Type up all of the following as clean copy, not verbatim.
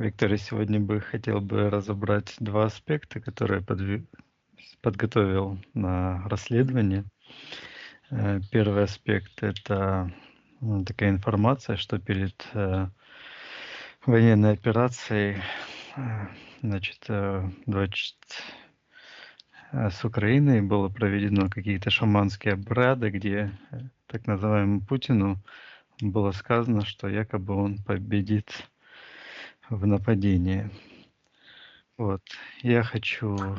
Виктория, сегодня хотел бы разобрать два аспекта, которые подготовил на расследование. Первый аспект — это такая информация, что перед военной операцией, э, значит, с Украиной было проведено какие-то шаманские обряды, где так называемому Путину было сказано, что якобы он победит в нападении. Вот. Я хочу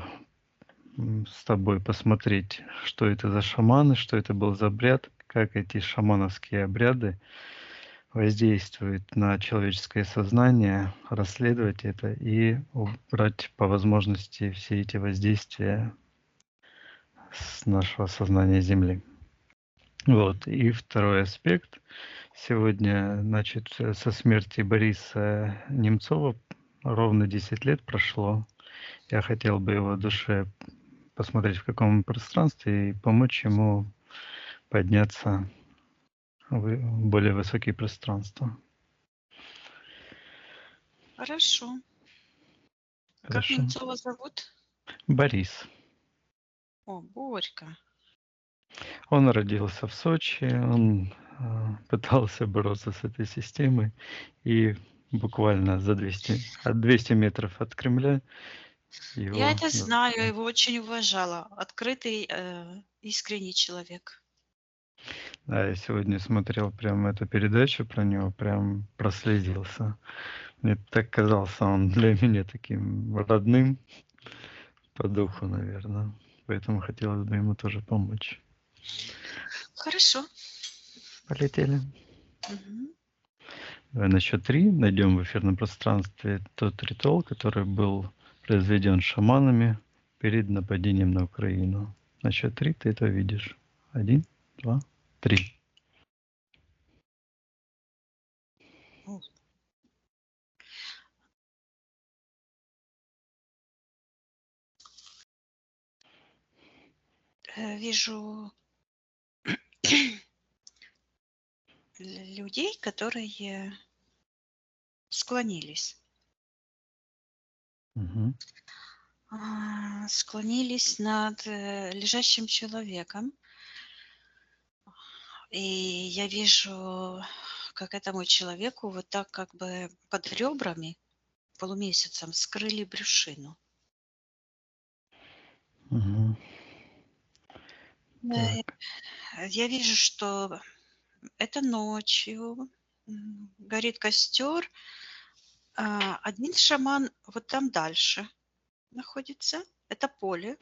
с тобой посмотреть, что это за шаманы, что это был за обряд, как эти шамановские обряды воздействуют на человеческое сознание, расследовать это и убрать по возможности все эти воздействия с нашего сознания Земли. Вот. И второй аспект. Сегодня, значит, со смерти Бориса Немцова ровно 10 лет прошло. Я хотел бы его душе посмотреть, в каком пространстве, и помочь ему подняться в более высокие пространства. Хорошо. Как Хорошо. Немцова зовут? Борис. О, Борька. Он родился в Сочи, он пытался бороться с этой системой, и буквально за 200 метров от Кремля Я его... это знаю, я его очень уважала. Открытый, искренний человек. Да, я сегодня смотрел прям эту передачу про него, прям прослезился. Мне так казался он для меня таким родным по духу, наверное. Поэтому хотелось бы ему тоже помочь. Хорошо. Полетели. Мгм. Давай на счет 3 найдем в эфирном пространстве тот ритуал, который был произведен шаманами перед нападением на Украину. На счет 3 ты это видишь. 1, 2, 3. О. Вижу людей, которые склонились. Угу. Склонились над лежащим человеком. И я вижу, как этому человеку вот так как бы под ребрами полумесяцем скрыли брюшину. Угу. Так. Я вижу, что это ночью, горит костер. Один шаман вот там дальше находится. Это поле.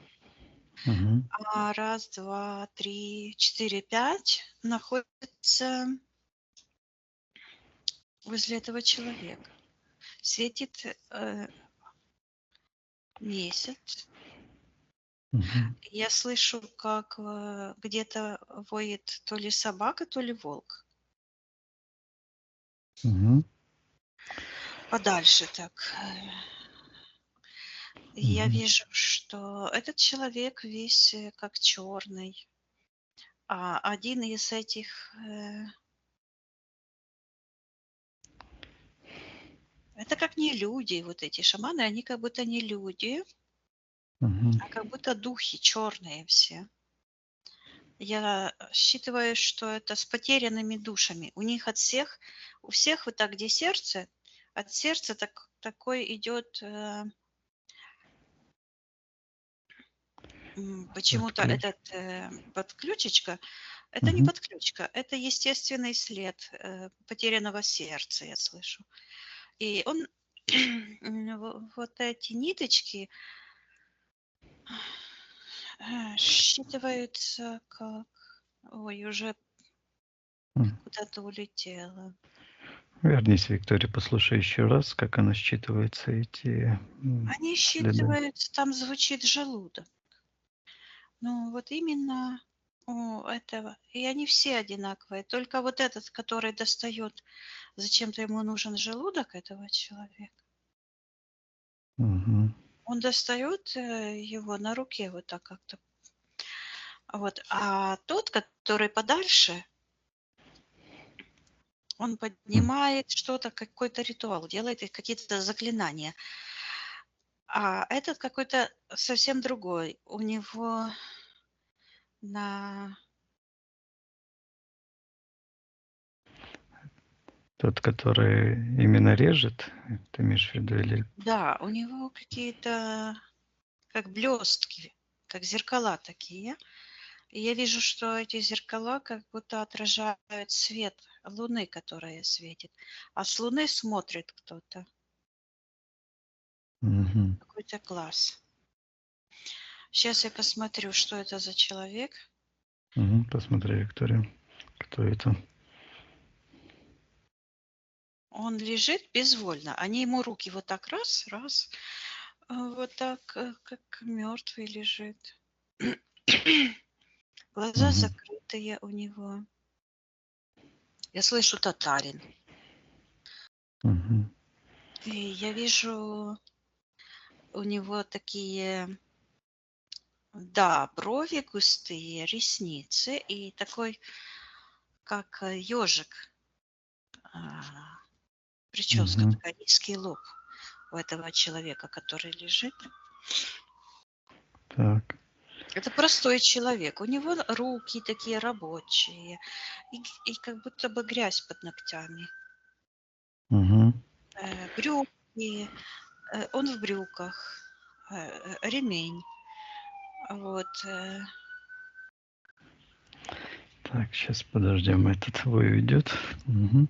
Угу. Раз, два, три, четыре, пять находится возле этого человека. Светит месяц. Угу. Я слышу, как где-то воет то ли собака, то ли волк. Угу. Подальше так. Я Угу. вижу, что этот человек весь как черный. А один из этих, это как не люди, вот эти шаманы, они как будто не люди, Угу. а как будто духи черные все. Я считываю, что это с потерянными душами. У всех вот так, где сердце, от сердца такой идет почему-то Подключ. этот подключечка. Это не Угу. подключка, это естественный след потерянного сердца, я слышу. И он, вот эти ниточки считываются как... Ой, уже куда-то улетела. Вернись, Виктория, послушай еще раз, как она считывается, эти Они следы. считываются, там звучит желудок. Ну, вот именно у этого. И они все одинаковые. Только вот этот, который достает, зачем-то ему нужен желудок этого человека. Угу. Он достает его на руке вот так как-то. Вот. А тот, который подальше, Он поднимает что-то, какой-то ритуал, делает их какие-то заклинания. А этот какой-то совсем другой. У него на... Тот, который именно режет, ты имеешь в виду, или... Да, у него какие-то как блестки, как зеркала такие. И я вижу, что эти зеркала как будто отражают свет луны, которая светит. А с луны смотрит кто-то. Мгм. Какой-то класс. Сейчас я посмотрю, что это за человек. Мгм. Посмотри, Виктория, кто это. Он лежит безвольно. Они ему руки вот так раз, раз. Вот так, как мертвый лежит. Глаза Мгм. закрытые у него. Я слышу татарин. Мгм. И я вижу у него такие, да, брови густые, ресницы и такой, как ежик, прическа, Мгм. такой низкий лоб у этого человека, который лежит. Так. Это простой человек. У него руки такие рабочие и как будто бы грязь под ногтями. Мгм. Брюки, он в брюках, ремень. Вот. Так, сейчас подождем, этот выведет. Мгм.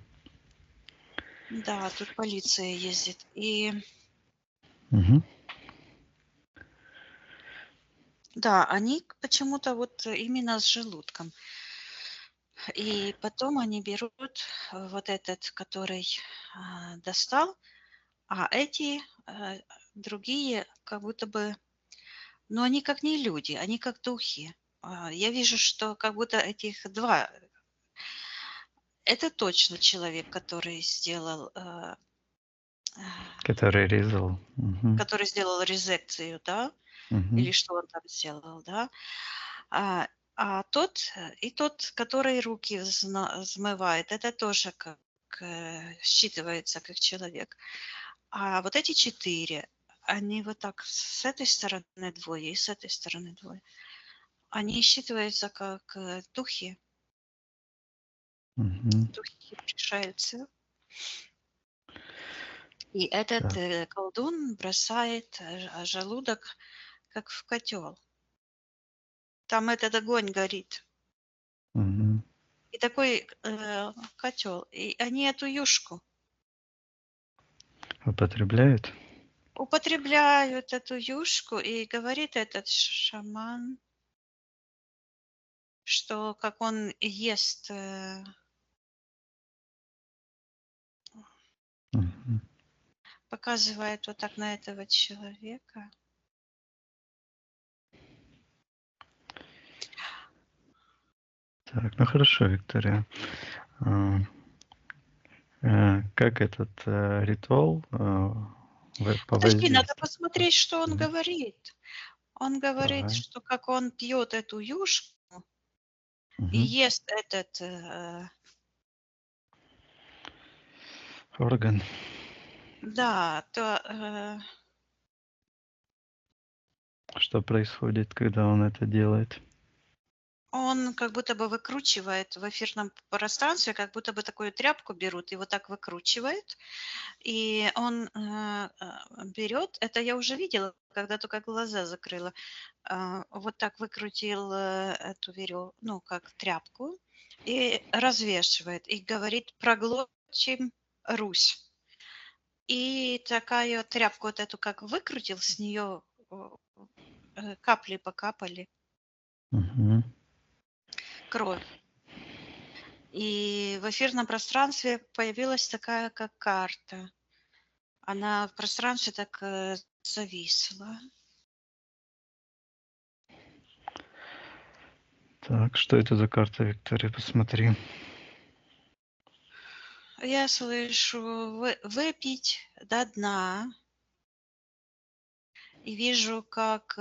Да, тут полиция ездит. И Мгм. да, они почему-то вот именно с желудком. И потом они берут вот этот, который достал, а эти другие как будто бы, ну, они как не люди, они как духи. Я вижу, что как будто этих два. Это точно человек, который сделал, Который резал. Мгм. который сделал резекцию, да, Мгм. или что он там сделал, да. А, тот и тот, который руки взмывает, это тоже как считывается как человек. А вот эти 4, они вот так с этой стороны двое и с этой стороны двое. Они считываются как духи, Мгм. духи пришельцы. И этот Так. колдун бросает желудок как в котел. Там этот огонь горит. Мгм. И такой котел. И они эту юшку Употребляют? употребляют, эту юшку, и говорит этот шаман, что как он ест Мгм. показывает вот так на этого человека. Так, ну хорошо, Виктория. А, как этот ритуал по Подожди, надо воздействию? посмотреть, что он Мгм. говорит. Он говорит, Давай. что как он пьет эту юшку и Мгм. ест этот, Орган. да, то Что происходит, когда он это делает? он как будто бы выкручивает в эфирном пространстве, как будто бы такую тряпку берут и вот так выкручивает. И он берет, это я уже видела, когда только глаза закрыла, вот так выкрутил эту веревку, ну, как тряпку, и развешивает, и говорит, проглотим Русь. И такая тряпку вот эту как выкрутил, с нее капли покапали, Мгм. кровь. И в эфирном пространстве появилась такая, как карта. Она в пространстве так зависла. Так, что это за карта, Виктория? Посмотри. Я слышу выпить до дна и вижу, как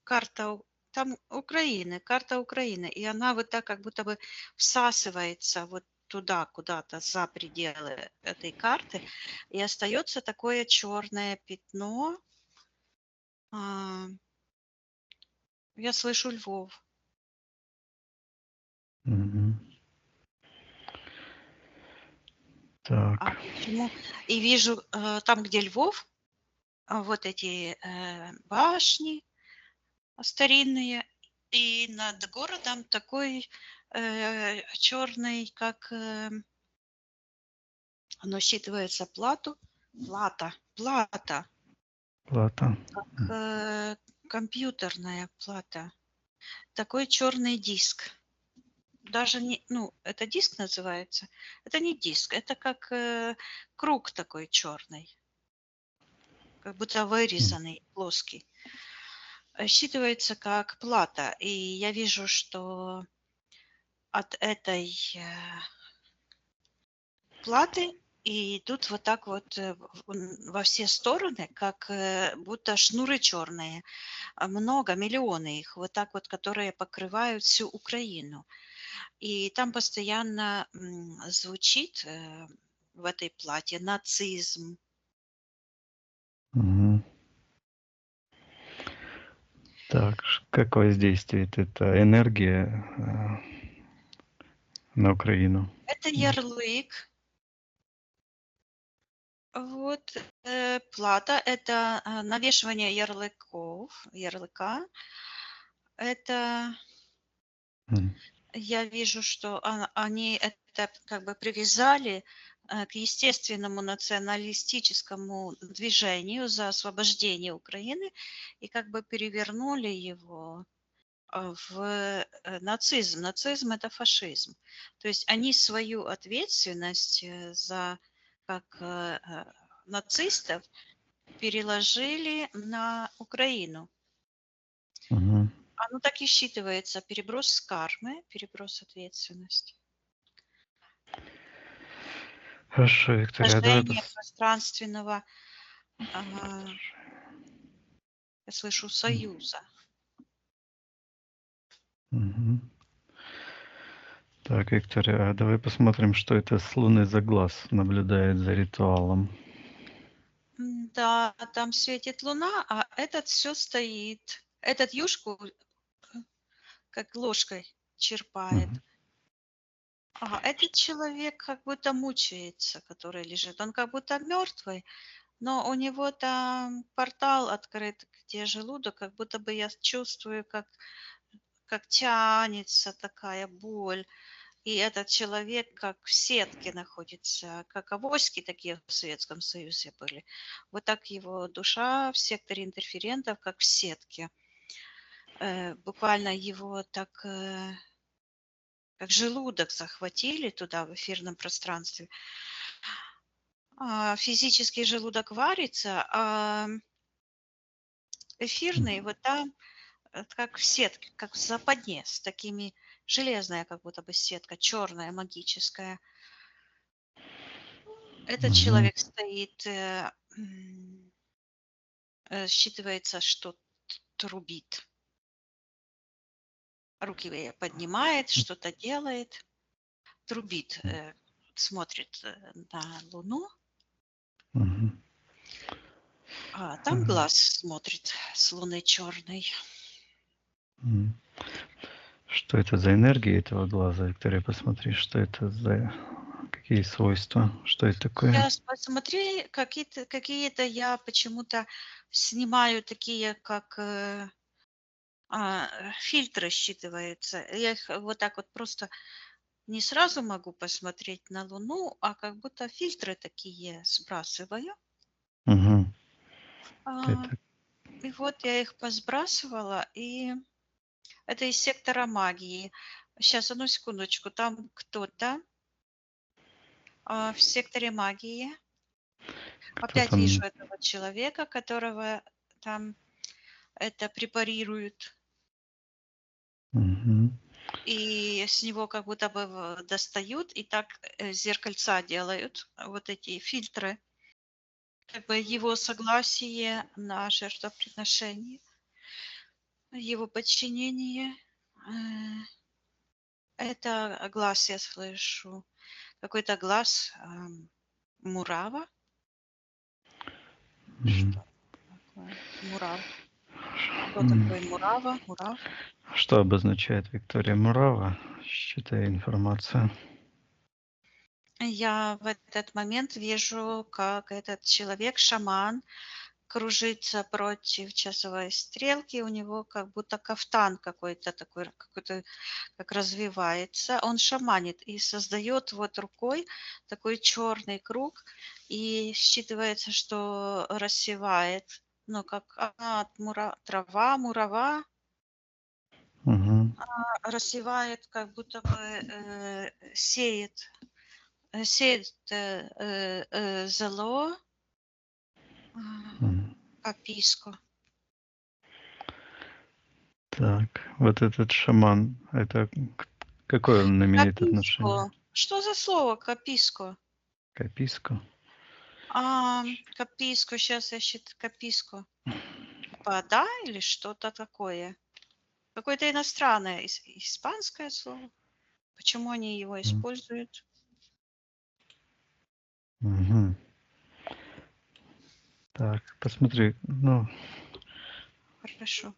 карта там Украины, карта Украины, и она вот так как будто бы всасывается вот туда, куда-то за пределы этой карты, и остается такое черное пятно. А, Я слышу львов. Мгм. Так. Почему? И вижу там, где Львов, вот эти башни старинные, и над городом такой черный, как оно считывается плата, Плата. как компьютерная плата. Такой черный диск. Даже не, ну, это диск называется. Это не диск, это как круг такой черный, как будто вырезанный, плоский. Считывается как плата. И я вижу, что от этой платы и идут вот так вот во все стороны, как будто шнуры черные. Много, миллионы их, вот так вот, которые покрывают всю Украину. И там постоянно звучит в этой плате нацизм. Мгм. Так, как воздействует эта энергия на Украину? Это ярлык. Вот плата– это навешивание ярлыка. Это М. я вижу, что они это как бы привязали к естественному националистическому движению за освобождение Украины и как бы перевернули его в нацизм. Нацизм– это фашизм. То есть они свою ответственность за как нацистов переложили на Украину. Мгм. Оно так и считывается. Переброс кармы, переброс ответственности. Хорошо, Виктория, давай Искажение пространственного, я слышу, союза. Мгм. Так, Виктория, давай посмотрим, что это с Луны за глаз наблюдает за ритуалом. Да, там светит луна, а этот все стоит. Этот юшку как ложкой черпает. Мгм. Этот человек как будто мучается, который лежит. Он как будто мертвый, но у него там портал открыт, где желудок, как будто бы я чувствую, как тянется такая боль. И этот человек как в сетке находится, как авоськи такие в Советском Союзе были. Вот так его душа в секторе интерферентов, как в сетке. Буквально его так, как желудок захватили туда в эфирном пространстве. Физический желудок варится, а эфирный вот там как в сетке, как в западне, с такими железная как будто бы сетка, черная, магическая. Этот Мгм. человек стоит, считывается, что трубит. Руки поднимает, что-то делает, трубит, смотрит на Луну, Мгм. а там глаз смотрит с Луны черный. М. Что это за энергия этого глаза, Виктория? Посмотри, что это за какие свойства, что это такое? Сейчас посмотри, какие-то я почему-то снимаю такие, как фильтры считываются. Я их вот так вот просто не сразу могу посмотреть на Луну, а как будто фильтры такие сбрасываю. Мгм. А, Это И вот я их посбрасывала, и это из сектора магии. Сейчас, одну секундочку, там кто-то в секторе магии. кто Опять вижу там? этого человека, которого там это препарируют. Мгм. И с него как будто бы достают, и так зеркальца делают, вот эти фильтры. Как бы его согласие на жертвоприношение, его подчинение. Это глаз, я слышу. Какой-то глаз Мурава. Мгм. Что такое? Мурав. Кто М. такой Мурава? Мурав? Что обозначает Виктория Мурава? Считай информацию. Я в этот момент вижу, как этот человек, шаман, кружится против часовой стрелки. У него как будто кафтан какой-то такой, какой-то как развивается. Он шаманит и создает вот рукой такой черный круг, и считывается, что рассевает, ну, как трава, мурава, Мгм. рассевает, как будто бы сеет, сеет зело, Мгм. каписко. Так, вот этот шаман, это какое он имеет отношение? Каписко. Что за слово каписко? К Каписко, сейчас я считаю каписко. Типа да или что-то такое? Какое-то иностранное, испанское слово. Почему они его М. используют? Мгм. Так, посмотри, ну, Хорошо.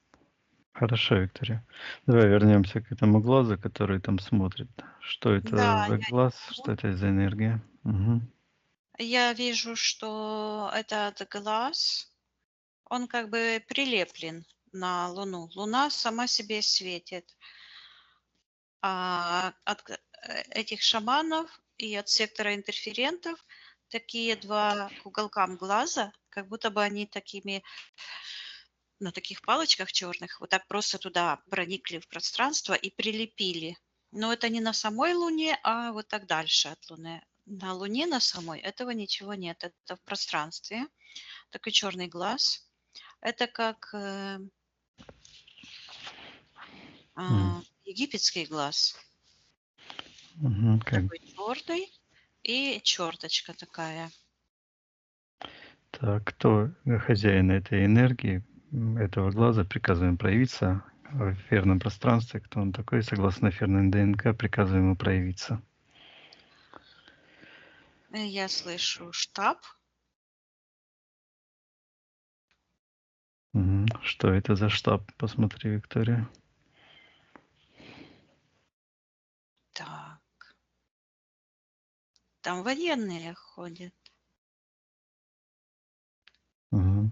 хорошо, Виктория. Давай вернемся к этому глазу, который там смотрит. Что Да, это за я глаз? Что это за энергия? Мгм. я вижу, что этот глаз, он как бы прилеплен на Луну. Луна сама себе светит. А от этих шаманов и от сектора интерферентов такие два к уголкам глаза, как будто бы они такими на таких палочках черных вот так просто туда проникли в пространство и прилепили. Но это не на самой Луне, а вот так дальше от Луны. На Луне на самой этого ничего нет. Это в пространстве. Такой черный глаз. Это как М. египетский глаз. Мгм. Как Такой черный и черточка такая. так, кто хозяин этой энергии, этого глаза, приказываем проявиться в эфирном пространстве? Кто он такой? Согласно эфирной ДНК, приказываем ему проявиться. Я слышу штаб. Мгм. Что это за штаб? Посмотри, Виктория. Так, там военные ходят. Мгм.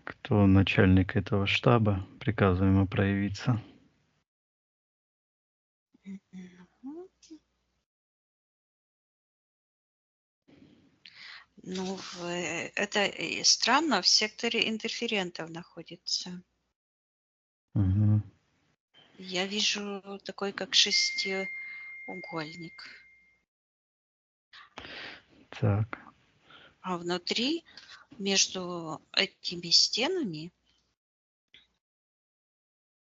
Кто начальник этого штаба? Приказываем ему проявиться. Мгм. Ну, это странно, в секторе интерферентов находится. Мгм. Я вижу такой, как шестиугольник. Так. А внутри, между этими стенами,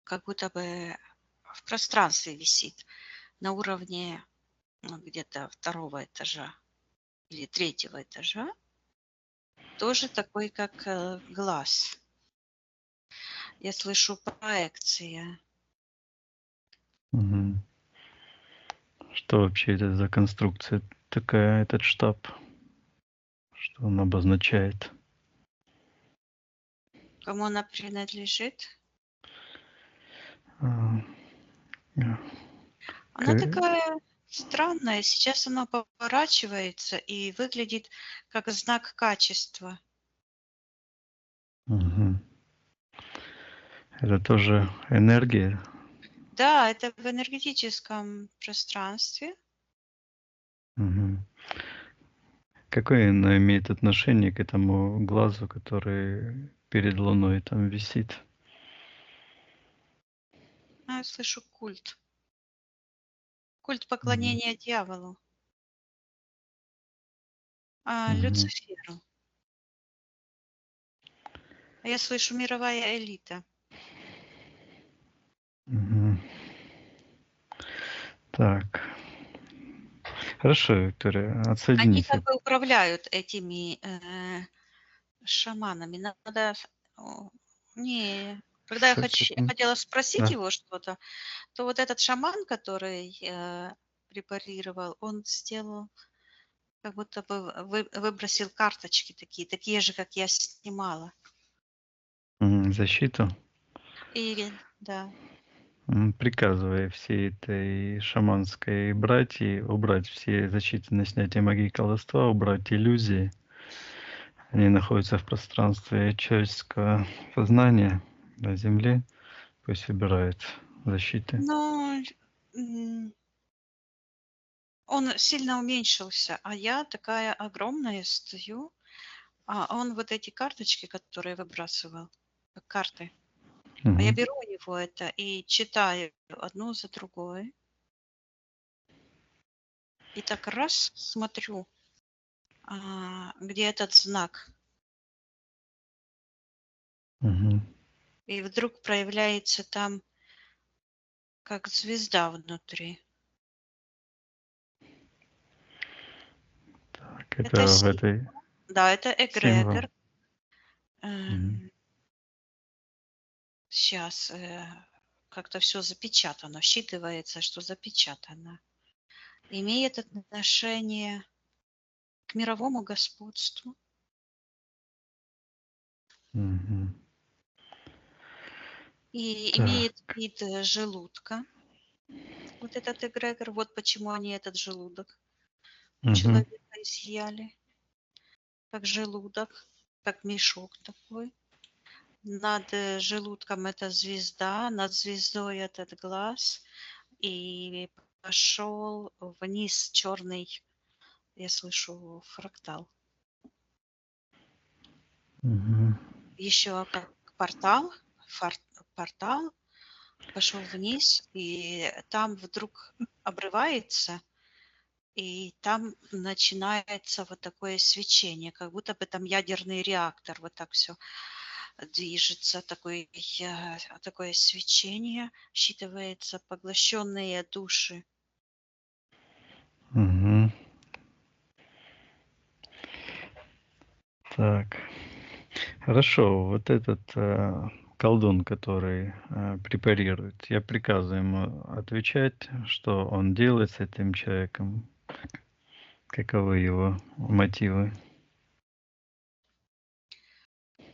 как будто бы в пространстве висит на уровне где-то второго этажа или третьего этажа, тоже такой, как глаз. Я слышу проекция. Мгм. Что вообще это за конструкция такая, этот штаб? Что он обозначает? Кому она принадлежит? А, а, Она к такая странная. Сейчас она поворачивается и выглядит как знак качества. Мгм. Это тоже энергия? Да, это в энергетическом пространстве. Мгм. Какое оно имеет отношение к этому глазу, который перед Луной там висит? Я слышу культ. Культ Мгм. поклонения дьяволу, Мгм. Люциферу. А я слышу мировая элита. Мгм. Так. Хорошо, Виктория, Они отсоединись как от бы управляют этими шаманами. Надо... Не. Когда я С хотела спросить Да. его что-то, то вот этот шаман, который препарировал, он сделал, как будто бы выбросил карточки такие же, как я снимала. Защиту. Или, да. Приказывая всей этой шаманской братьи убрать все защиты на снятие магии и колдовства, убрать иллюзии. Они находятся в пространстве человеческого сознания на Земле. Пусть убирают защиты. Но он сильно уменьшился, а я такая огромная стою, а он вот эти карточки, которые выбрасывал, как карты, а я Мгм. беру у него это и читаю одну за другой. И так раз смотрю, где этот знак, Мгм. и вдруг проявляется там как звезда внутри. Так, Это это в этой да, это символ. эгрегор. Мгм. Сейчас как-то все запечатано, считывается, что запечатано. Имеет отношение к мировому господству Мгм. и имеет Так. вид желудка. Вот этот эгрегор, вот почему они этот желудок у Мгм. человека изъяли, как желудок, как мешок такой. Над желудком это звезда, над звездой этот глаз, и пошел вниз черный, я слышу, фрактал. Мгм. Еще как портал, портал пошел вниз, и там вдруг обрывается, и там начинается вот такое свечение, как будто бы там ядерный реактор, вот так все движется, такое свечение, считывается поглощенные души. Мгм. Так. Хорошо. Вот этот, колдун, который, препарирует, я приказываю ему отвечать, что он делает с этим человеком, каковы его мотивы.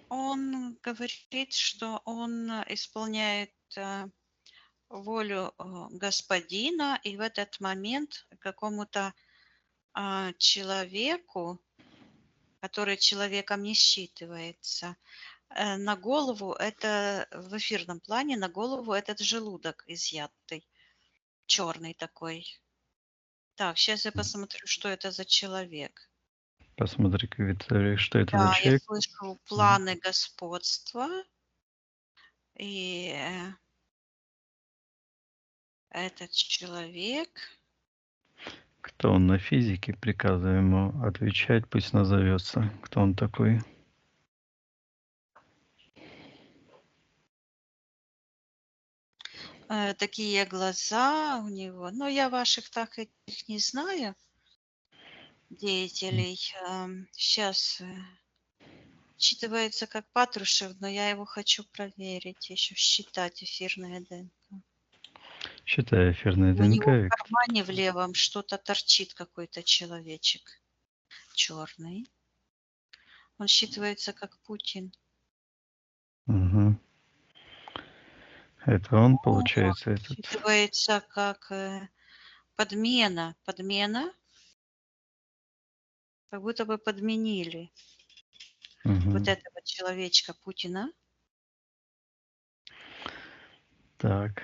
Он говорит, что он исполняет волю господина, и в этот момент какому-то человеку, который человеком не считывается, на голову это в эфирном плане, на голову этот желудок изъятый, черный такой. Так, сейчас я посмотрю, что это за человек. Посмотри, Виктория, что это за Да, я человек. слышу Мгм. планы господства, и этот человек, Кто он на физике, приказываю ему отвечать, пусть назовется, кто он такой. такие глаза у него. Но я ваших так этих не знаю, деятелей. Сейчас считывается как Патрушев, но я его хочу проверить, еще считать эфирное ДНК. Считай эфирный У ДНК, него в Виктор. кармане в левом что-то торчит, какой-то человечек черный. Он считывается как Путин. Мгм. Это он, О, получается, этот. считывается как подмена. Подмена, как будто бы подменили вот Мгм. этого человечка Путина. Так.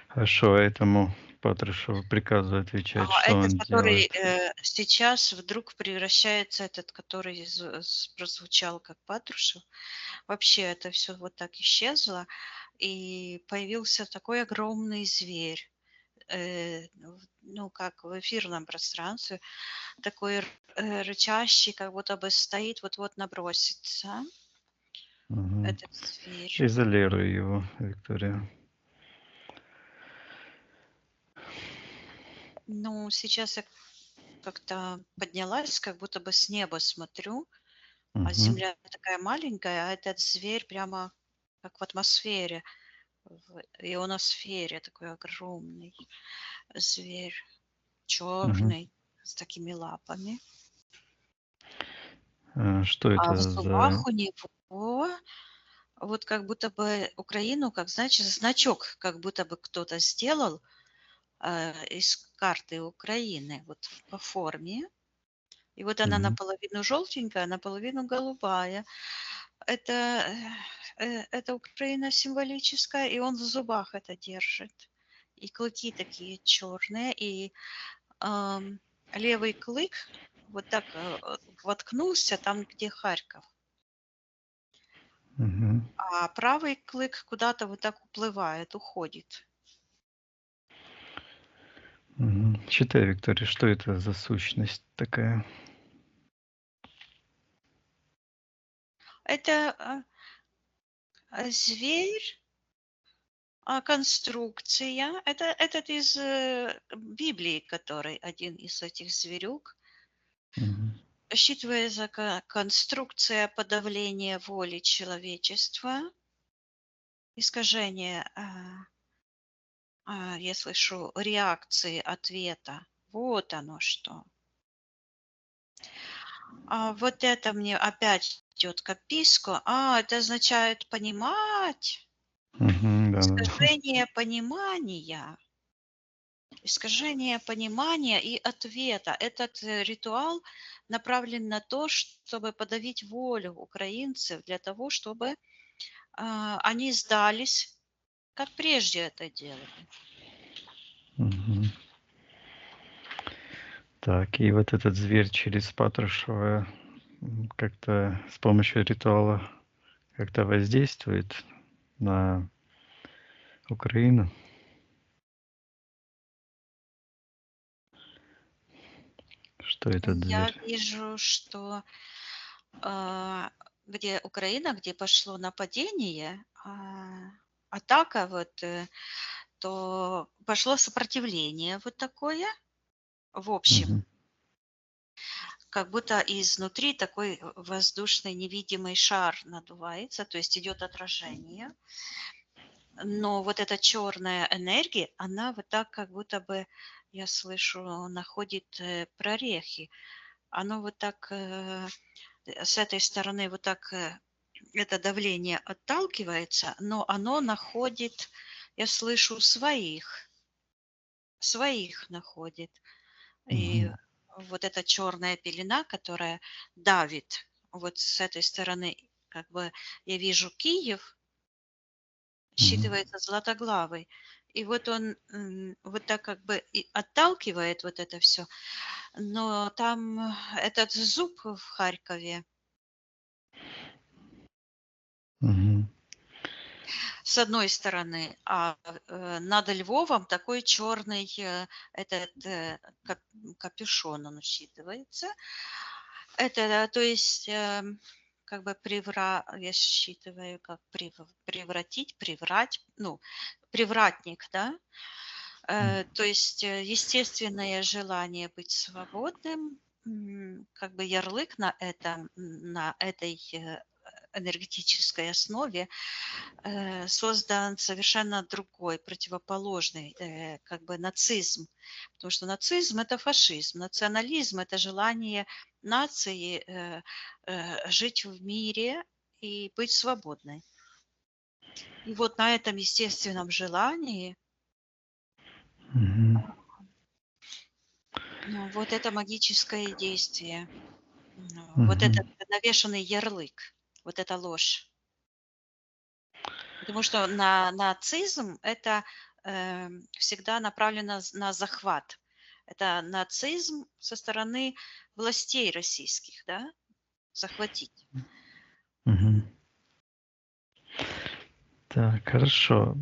Хорошо, этому Патрушеву приказываю отвечать, А что этот, он который делает. сейчас вдруг превращается, этот, который прозвучал как Патрушев, вообще это все вот так исчезло, и появился такой огромный зверь, ну, как в эфирном пространстве, такой рычащий, как будто бы стоит, вот-вот набросится Мгм. этот зверь. Изолирую его, Виктория. Ну, сейчас я как-то поднялась, как будто бы с неба смотрю, а Мгм. земля такая маленькая, а этот зверь прямо как в атмосфере, в ионосфере такой огромный зверь, Мгм. черный, с такими лапами. Что А в это за... зубах у него вот как будто бы Украину, как, знаешь, значок, как будто бы кто-то сделал из карты Украины вот по форме. И вот она Мгм. наполовину желтенькая, наполовину голубая. Это, это Украина символическая, и он в зубах это держит. И клыки такие черные, и левый клык вот так воткнулся там, где Харьков, Мгм. а правый клык куда-то вот так уплывает, уходит. Мгм. Читай, Виктория, что это за сущность такая? Это зверь, конструкция. Это этот из Библии, который один из этих зверюк. Мгм. Считывается как конструкция подавления воли человечества, искажение, я слышу, реакции, ответа. Вот оно что. А вот это мне опять идет к описку. Это означает понимать, Мгм. Да-да-да. искажение понимания. Искажение понимания и ответа. Этот ритуал направлен на то, чтобы подавить волю украинцев для того, чтобы они сдались, как прежде это делали. Мгм. Так, и вот этот зверь через Патрушева как-то с помощью ритуала как-то воздействует на Украину? Что этот Я зверь? вижу, что а, где Украина, где пошло нападение, атака, вот, то пошло сопротивление вот такое в общем. Мгм. Как будто изнутри такой воздушный невидимый шар надувается, то есть идет отражение. Но вот эта черная энергия, она вот так как будто бы, я слышу, находит прорехи. Оно вот так с этой стороны вот так это давление отталкивается, но оно находит, я слышу, своих находит. И Мгм. вот эта черная пелена, которая давит, вот с этой стороны, как бы я вижу Киев, Мгм. считывается Златоглавый. И вот он вот так как бы и отталкивает вот это все. Но там этот зуб в Харькове, Мгм. с одной стороны, над Львовом такой черный этот капюшон он считывается. Это, то есть, как бы я считываю, как превратить, приврать, ну, привратник, да. То есть естественное желание быть свободным, как бы ярлык на этом, на этой энергетической основе создан совершенно другой, противоположный, как бы нацизм. Потому что нацизм – это фашизм, национализм – это желание нации жить в мире и быть свободной. И вот на этом естественном желании Мгм. вот это магическое действие, вот Мгм. этот навешанный ярлык, вот эта ложь. Потому что нацизм – это всегда направлено на захват. Это нацизм со стороны властей российских, да, захватить. Мгм. Так, хорошо.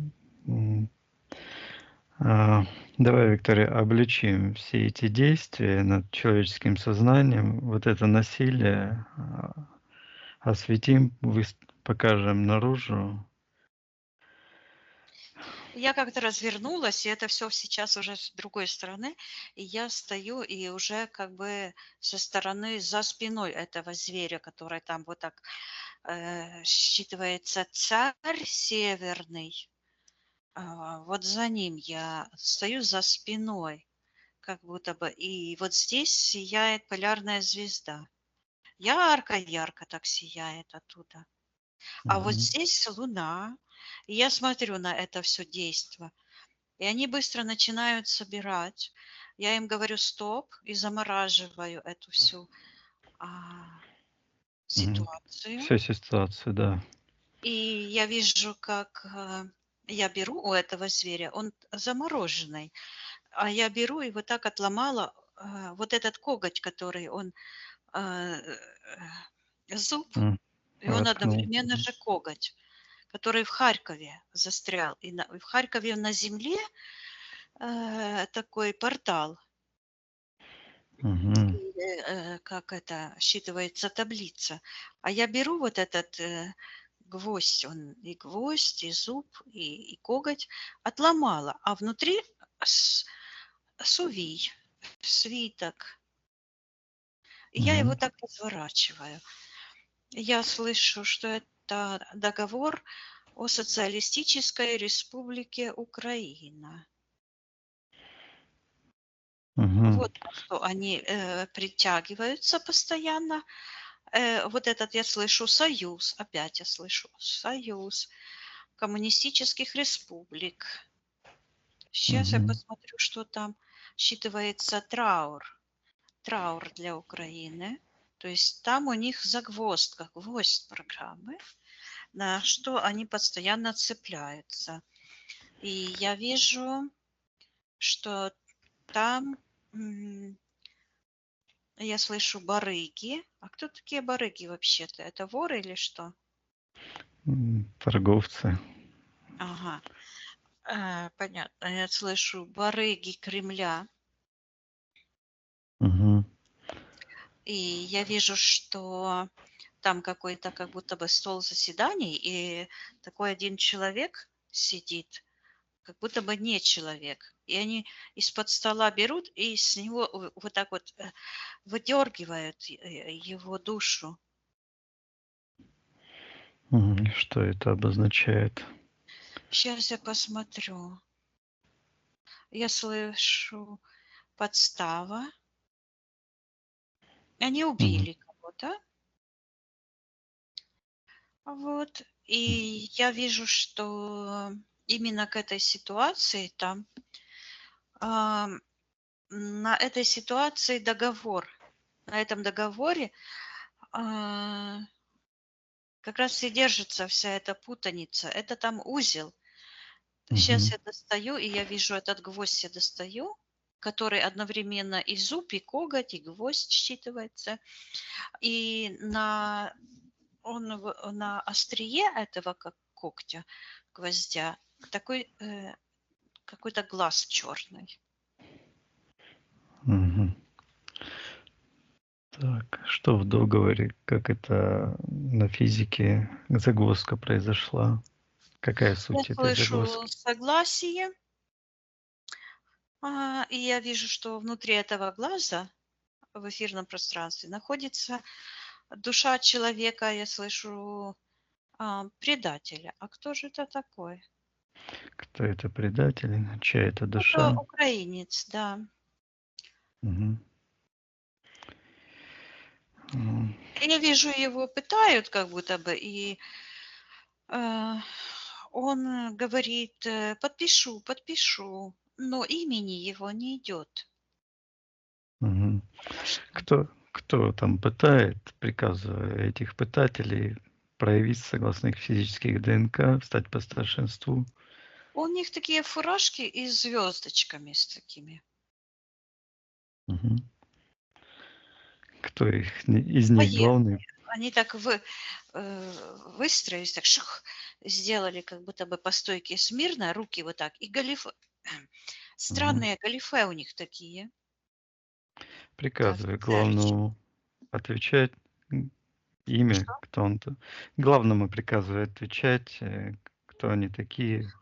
М, а, Давай, Виктория, обличим все эти действия над человеческим сознанием, вот это насилие, осветим, покажем наружу. Я как-то развернулась, и это все сейчас уже с другой стороны. И я стою, и уже как бы со стороны, за спиной этого зверя, который там вот так считывается царь северный. Вот за ним я стою за спиной, как будто бы. И вот здесь сияет полярная звезда. Ярко-ярко так сияет оттуда. А вот Мгм. здесь луна. И я смотрю на это все действо. И они быстро начинают собирать. Я им говорю стоп и замораживаю эту всю Мгм. ситуацию. Всю ситуацию, да. И я вижу, как я беру у этого зверя, он замороженный, а я беру и вот так отломала вот этот коготь, который он э, зуб, М. и он Воткнул. одновременно Мгм. же коготь, который в Харькове застрял. И в Харькове на земле такой портал, Мгм. и, как это считывается таблица. А я беру вот этот гвоздь, он и гвоздь, и зуб, и коготь отломала, а внутри с- сувий, свиток. И я его Мгм. так разворачиваю. Я слышу, что это договор о социалистической республике Украина. Мгм. Вот на что они притягиваются постоянно. Вот этот я слышу союз, опять я слышу союз коммунистических республик. Сейчас я Мгм. посмотрю, что там считывается траур. Траур для Украины. То есть там у них загвоздка, гвоздь программы, на что они постоянно цепляются. И я вижу, что там я слышу барыги. А кто такие барыги вообще-то? Это воры или что? Торговцы. Ага, понятно. Я слышу барыги Кремля. Мгм. И я вижу, что там какой-то как будто бы стол заседаний, и такой один человек сидит, как будто бы не человек. И они из-под стола берут и с него вот так вот выдергивают его душу. Мгм. Что это обозначает? Сейчас я посмотрю. Я слышу подстава. Они Мгм. убили кого-то. Вот. И я вижу, что именно к этой ситуации там ам, на этой ситуации договор. На этом договоре а, как раз и держится вся эта путаница. Это там узел. Сейчас Мгм. я достаю, и я вижу этот гвоздь, я достаю, который одновременно и зуб, и коготь, и гвоздь считывается. И на острие этого как когтя, гвоздя, такой какой-то глаз черный. Мгм. Так, что в договоре? Как это на физике загвоздка произошла? Какая Я суть этой слышу загвоздки? согласие, и я вижу, что внутри этого глаза в эфирном пространстве находится душа человека, я слышу предателя. А кто же это такой? Кто это предатель? Чья это Это душа? украинец, да. Мгм. М. Я вижу, его пытают как будто бы, и э, он говорит, подпишу, подпишу, но имени его не идет Мгм. пока что. Кто там пытает, приказывая этих пытателей проявить согласно их физических ДНК, стать по старшинству? У них такие фуражки и с звездочками с такими. Мгм. Кто из них Военные. главный? Они так выстроились, так шух, сделали как будто бы по стойке смирно, руки вот так, и галифе. Мгм. Странные галифе у них такие. Это Приказывая офицерочки. главному отвечать, имя, Что? кто он-то. Главному приказывая отвечать, кто они такие.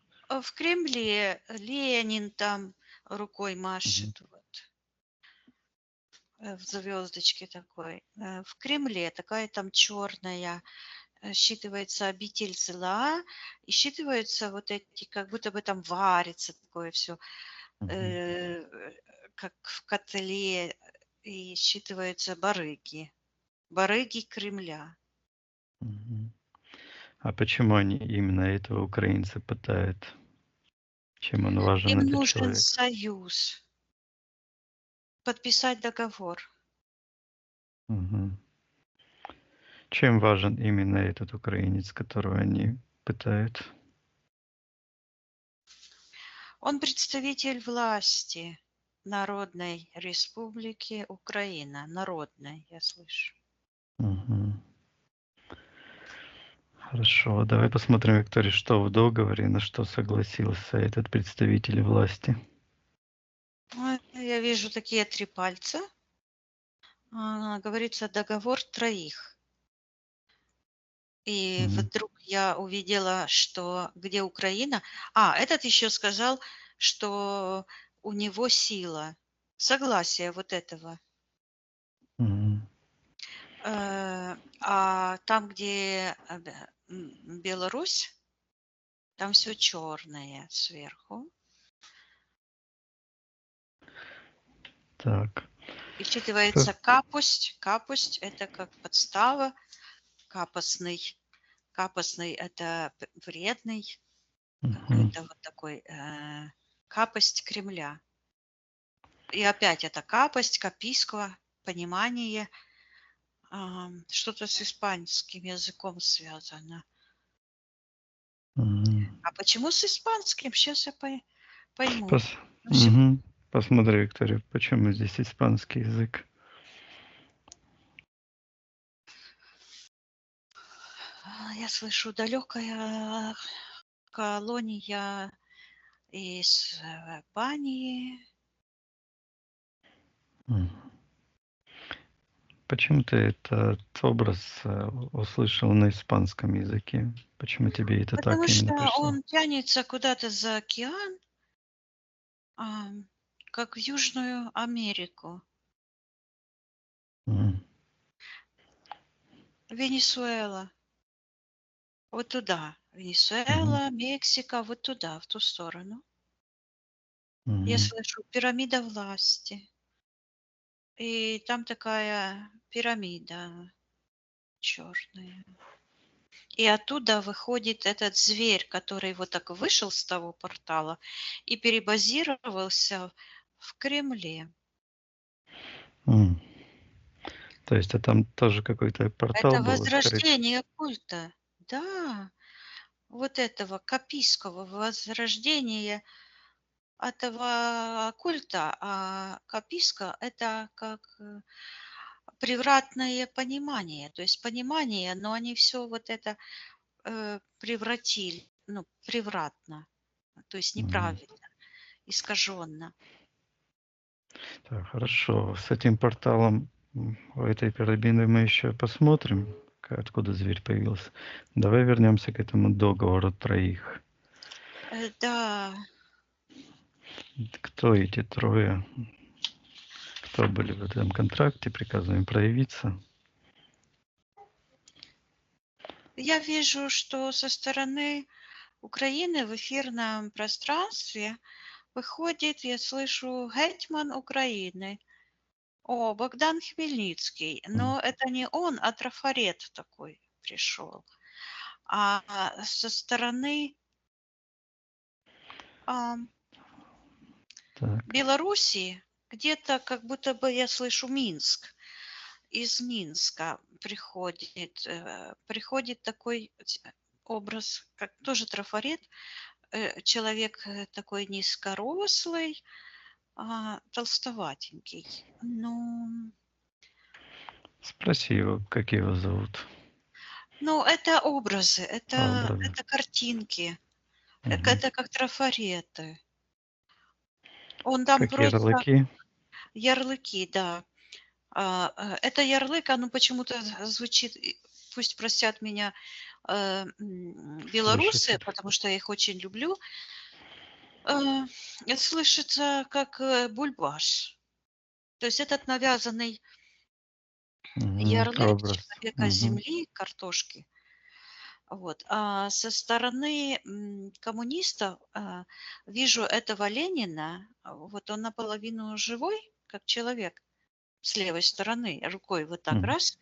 в Кремле Ленин там рукой Мгм. машет, вот, в звездочке такой. В Кремле такая там черная, считывается обитель зла, и считываются вот эти, как будто бы там варится такое все, Мгм. как в котле, и считываются барыги. Барыги Кремля. Мгм. А почему они именно этого украинца пытают? Чем он важен, Им этот нужен человек? союз, подписать договор. Мгм. Чем важен именно этот украинец, которого они пытают? Он представитель власти Народной Республики Украина. Народной, я слышу. Мгм. Хорошо, давай посмотрим, Виктория, что в договоре, на что согласился этот представитель власти. Я вижу такие 3 пальца. Говорится, договор троих. И Мгм. вдруг я увидела, что где Украина. Этот еще сказал, что у него сила. Согласие вот этого. Мгм. А там, где Беларусь, там все черное сверху. Так. И Кто? считывается капусть. Капусть – это как подстава. Капостный. Капостный – это вредный. Мгм. Это вот такой капость Кремля. И опять это капость, каписко, понимание. Что-то с испанским языком связано. Мгм. А почему с испанским? Сейчас я пойму. Пос- Ну, Мгм. Посмотри, Виктория, почему здесь испанский язык? Я слышу далекая колония Испании. Мгм. Почему ты этот образ услышал на испанском языке? Почему тебе это Потому так именно что пришло? он тянется куда-то за океан, как в Южную Америку. Мгм. Венесуэла. Вот туда. Мгм. Венесуэла, Мексика, вот туда, в ту сторону. Я Мгм. слышу пирамида власти. И там такая пирамида черная. И оттуда выходит этот зверь, который вот так вышел с того портала и перебазировался в Кремле. М. То есть, там тоже какой-то портал Это был открыт? возрождение культа. Да, вот этого капийского возрождения этого культа. А каписка – это как превратное понимание. То есть понимание, но они все вот это превратили, ну, превратно, то есть Мгм. неправильно, искаженно. Так, хорошо. С этим порталом у этой пирамиды мы еще посмотрим, откуда зверь появился. Давай вернемся к этому договору троих. Да, Кто эти трое? Кто были в этом контракте? Приказываем проявиться. я вижу, что со стороны Украины в эфирном пространстве выходит, я слышу, гетьман Украины. Богдан Хмельницкий. М. Но это не он, а трафарет такой пришел. А со стороны ам, Так. Белоруссии где-то как будто бы я слышу Минск. Из Минска приходит такой образ, как тоже трафарет, человек такой низкорослый, толстоватенький. Спроси его, как его зовут. Ну, это образы, это, Образы. это картинки, Мгм. это как трафареты. Он там Как просто ярлыки. ярлыки, да. Это ярлык, оно почему-то звучит, пусть простят меня белорусы, Слушатель. потому что я их очень люблю, Э, Это слышится как бульбаш. То есть этот навязанный ярлык Образ. человека земли, картошки. Вот. А со стороны коммунистов вижу этого Ленина, вот он наполовину живой, как человек, с левой стороны, рукой вот так Мгм. раз,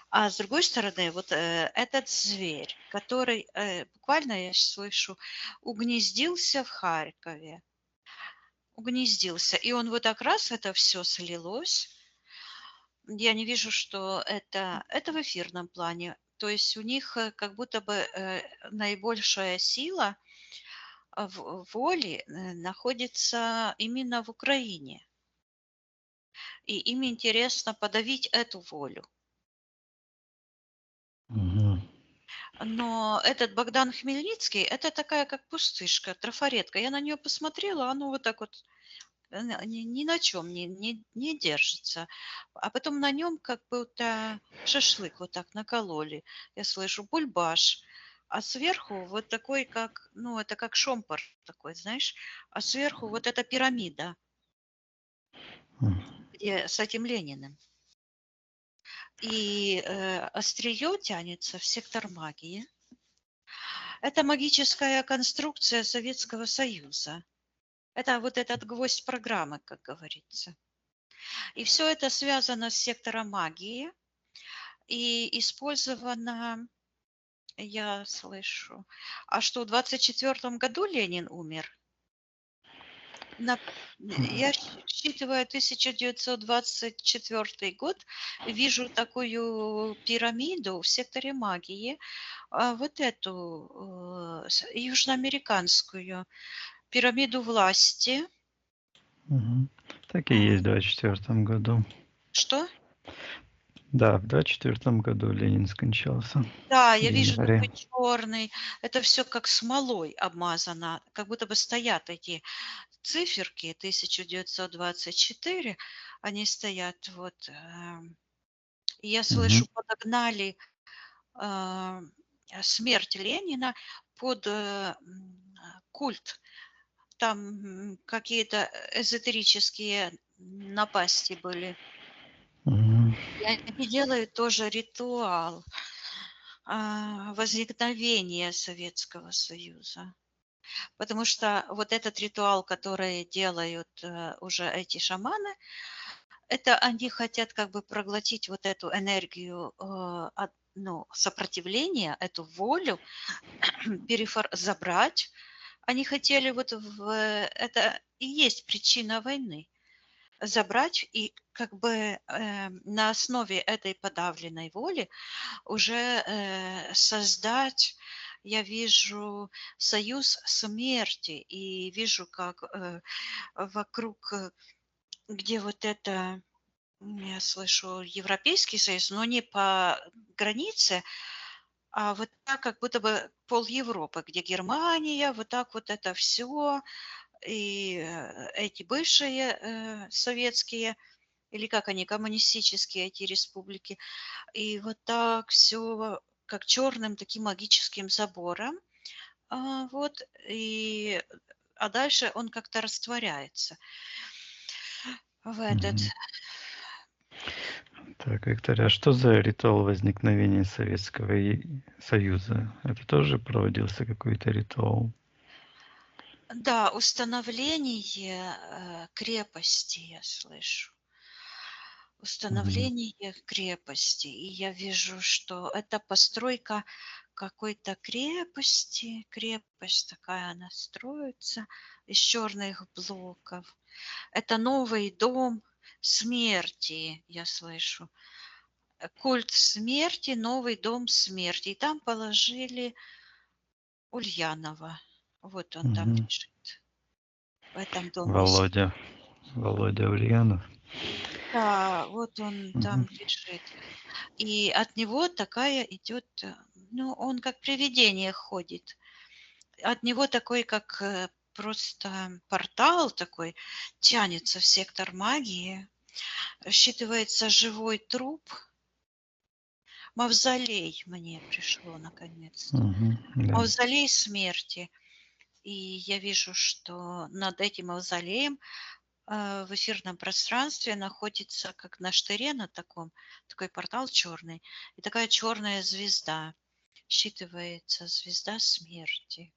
а с другой стороны вот этот зверь, который буквально, я слышу, угнездился в Харькове, угнездился, и он вот так раз это все слилось. Я не вижу, что это в эфирном плане. То есть у них как будто бы наибольшая сила воли находится именно в Украине. И им интересно подавить эту волю. Мгм. Но этот Богдан Хмельницкий, это такая как пустышка, трафаретка. Я на нее посмотрела, оно вот так вот ни на чем не держится. А потом на нем как будто шашлык вот так накололи. Я слышу бульбаш. А сверху вот такой, как, ну, это как шомпар такой, знаешь, а сверху вот эта пирамида, М. где с этим Лениным. И острие тянется в сектор магии. Это магическая конструкция Советского Союза. Это вот этот гвоздь программы, как говорится. И все это связано с сектором магии и использовано, я слышу. А что, в 24 году Ленин умер? На, я считываю 1924 год, вижу такую пирамиду в секторе магии, вот эту южноамериканскую пирамиду власти. Мгм. Так и есть в 24 году. Что? Да, в 24 году Ленин скончался Да, в я вижу январе. такой черный. Это все как смолой обмазано, как будто бы стоят эти циферки 1924, они стоят вот. И я Мгм. слышу, подогнали а, смерть Ленина под культ. Там какие-то эзотерические напасти были. Мгм. И они делают тоже ритуал возникновения Советского Союза. Потому что вот этот ритуал, который делают уже эти шаманы, это они хотят как бы проглотить вот эту энергию ну, сопротивления, эту волю, забрать. Они хотели вот это и есть причина войны. Забрать и как бы на основе этой подавленной воли уже создать, я вижу союз смерти и вижу, как вокруг, где вот это, я слышу, Европейский Союз, но не по границе, а вот так, как будто бы пол Европы, где Германия, вот так вот это все, и эти бывшие советские, или как они, коммунистические эти республики, и вот так все как черным таким магическим забором. Вот, а дальше он как-то растворяется в этот. Мгм. Так, Виктория, а что за ритуал возникновения Советского Союза? Это тоже проводился какой-то ритуал? Да, установление крепости, я слышу. Мгм. Установление крепости. И я вижу, что это постройка какой-то крепости. Крепость такая, она строится из черных блоков. Это новый дом смерти, я слышу. Культ смерти, новый дом смерти. И там положили Ульянова. Вот он там Мгм. лежит, в этом доме. Володя Ульянов. Да, вот он Мгм. там лежит. И от него такая идет, ну, он как привидение ходит. От него такой, как просто портал такой, тянется в сектор магии. Считывается живой труп. Мавзолей мне пришло наконец-то. Мгм. Да. Мавзолей смерти. И я вижу, что над этим мавзолеем в эфирном пространстве находится, как на штыре на таком, такой портал черный, и такая черная звезда. Считывается звезда смерти.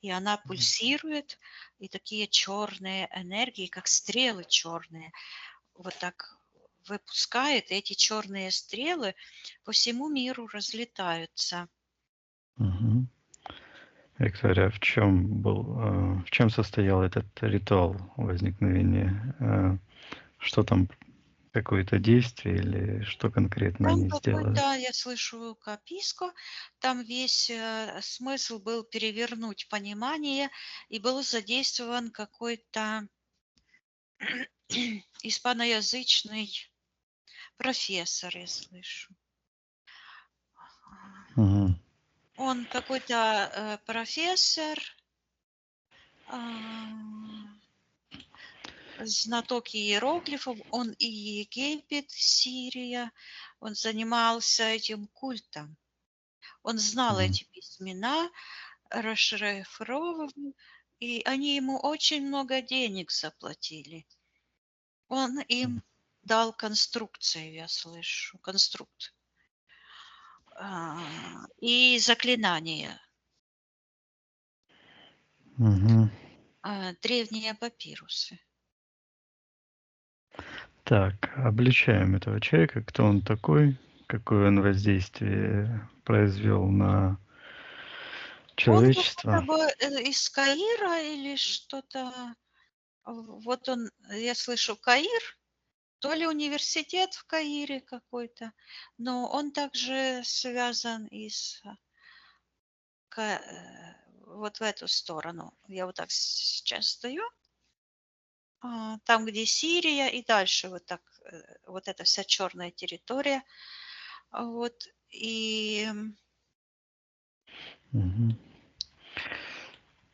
И она пульсирует, и такие черные энергии, как стрелы черные, вот так выпускает, и эти черные стрелы по всему миру разлетаются. Мгм. Виктория, в чем состоял этот ритуал возникновения? Что там, какое-то действие или что конкретно Там они сделали? какой-то, я слышу каписко, там весь смысл был перевернуть понимание, и был задействован какой-то испаноязычный профессор, я слышу. Мгм. Он какой-то профессор, а, знаток иероглифов, он и Египет, Сирия, он занимался этим культом. Он знал Мгм. эти письмена, расшифровывал, и они ему очень много денег заплатили. Он им дал конструкцию, я слышу, конструкт. И заклинания, Мгм. древние папирусы. Так, обличаем этого человека. Кто он такой? Какое он воздействие произвел на Он как будто человечество? бы из Каира или что-то. Вот он, я слышу, Каир, то ли университет в Каире какой-то, но он также связан и с вот в эту сторону. Я вот так сейчас стою, там, где Сирия, и дальше вот так, вот эта вся черная территория. Вот, и Мгм.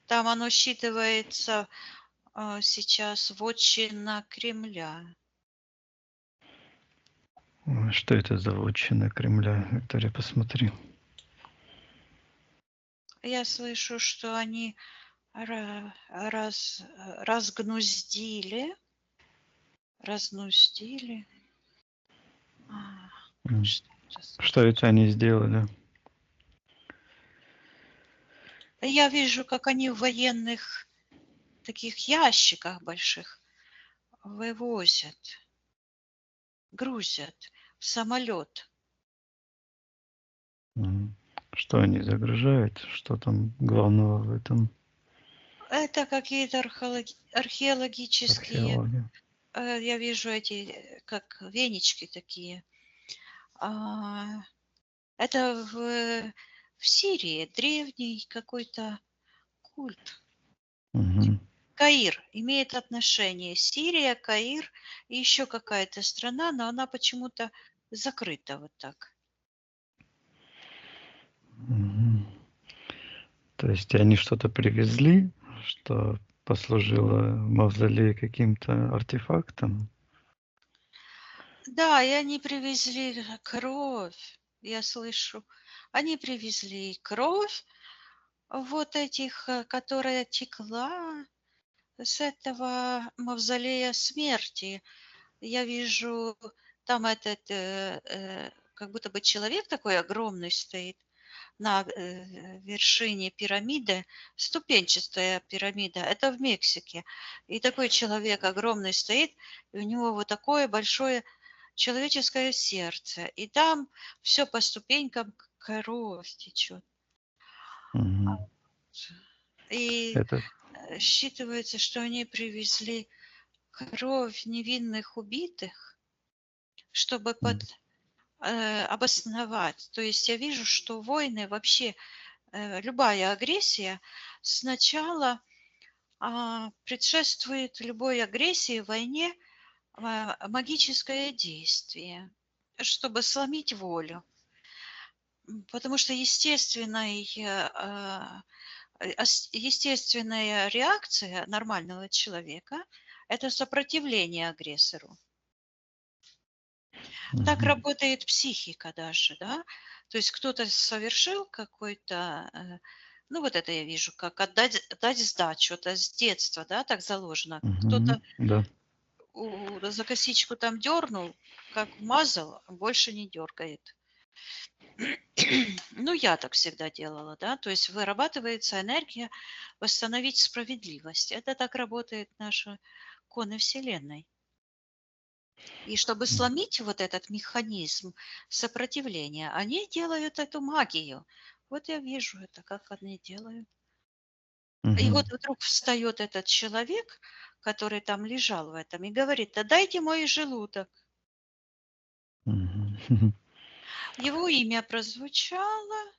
там оно считывается сейчас вотчина Кремля. Ой, что это за вотчина Кремля? Виктория, посмотри. Я слышу, что они разгнуздили, разнуздили. Что это Что значит? это они сделали? Я вижу, как они в военных таких ящиках больших вывозят, грузят в самолет. Что они загружают? Что там главного в этом? Это какие-то археологические, Археология. я вижу эти, как венички такие. А, Это в Сирии древний какой-то культ. Мгм. Каир имеет отношение. Сирия, Каир и еще какая-то страна, но она почему-то закрыта вот так. Мгм. То есть они что-то привезли, что послужило мавзолей каким-то артефактом? Да, и они привезли кровь, я слышу. Они привезли кровь вот этих, которая текла с этого мавзолея смерти. Я вижу, там этот, как будто бы человек такой огромный стоит на вершине пирамиды, ступенчатая пирамида, это в Мексике. И такой человек огромный стоит, и у него вот такое большое человеческое сердце. И там все по ступенькам кровь течет. Мгм. И Это считывается, что они привезли кровь невинных убитых, чтобы м, обосновать. То есть я вижу, что войны вообще, любая агрессия сначала предшествует любой агрессии, войне магическое действие, чтобы сломить волю. Потому что естественная реакция нормального человека – это сопротивление агрессору. Так мгм. работает психика даже, да. То есть кто-то совершил какой-то Ну, вот это я вижу, как отдать сдачу. Это с детства, да, так заложено. Кто-то Да. за косичку там дернул, как вмазал, больше не дергает. Ну, я так всегда делала, да, то есть вырабатывается энергия восстановить справедливость. Это так работает наша коны Вселенной. И чтобы М. сломить вот этот механизм сопротивления, они делают эту магию. Вот я вижу это, как они делают. И Мгм. вот вдруг встает этот человек, который там лежал в этом, и говорит: "Да дайте мой желудок". Мгм. Его имя прозвучало,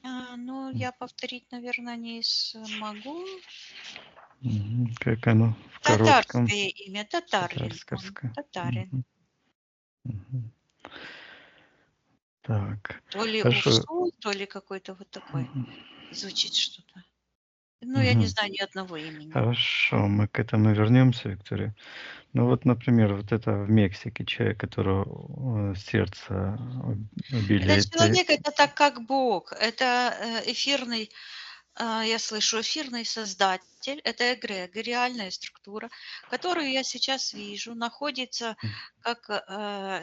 но я повторить, наверное, не смогу. Как оно в коротком? Татарское имя, татарин он, Татарское. татарин. Мгм. Мгм. Так, То ли хорошо. Урсул, то ли какой-то вот такой Мгм. звучит что-то. Ну, я не Мгм. знаю ни одного имени. Хорошо, мы к этому вернемся, Виктория. Ну вот, например, вот это в Мексике человек, которого сердце Этот обилие. человек — это так как Бог, это, эфирный, я слышу, эфирный создатель, это эгрегор, реальная структура, которую я сейчас вижу, находится как,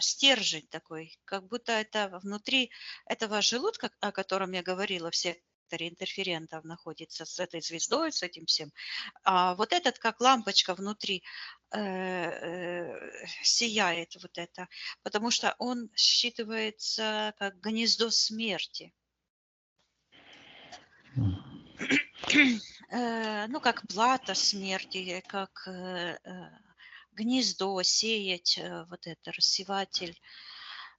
стержень такой, как будто это внутри этого желудка, о котором я говорила, в секторе интерферентов находится, с этой звездой, с этим всем. А вот этот, как лампочка внутри, сияет вот это, потому что он считывается как гнездо смерти. Ну, как плата смерти, как, гнездо сеять, вот это, рассеватель.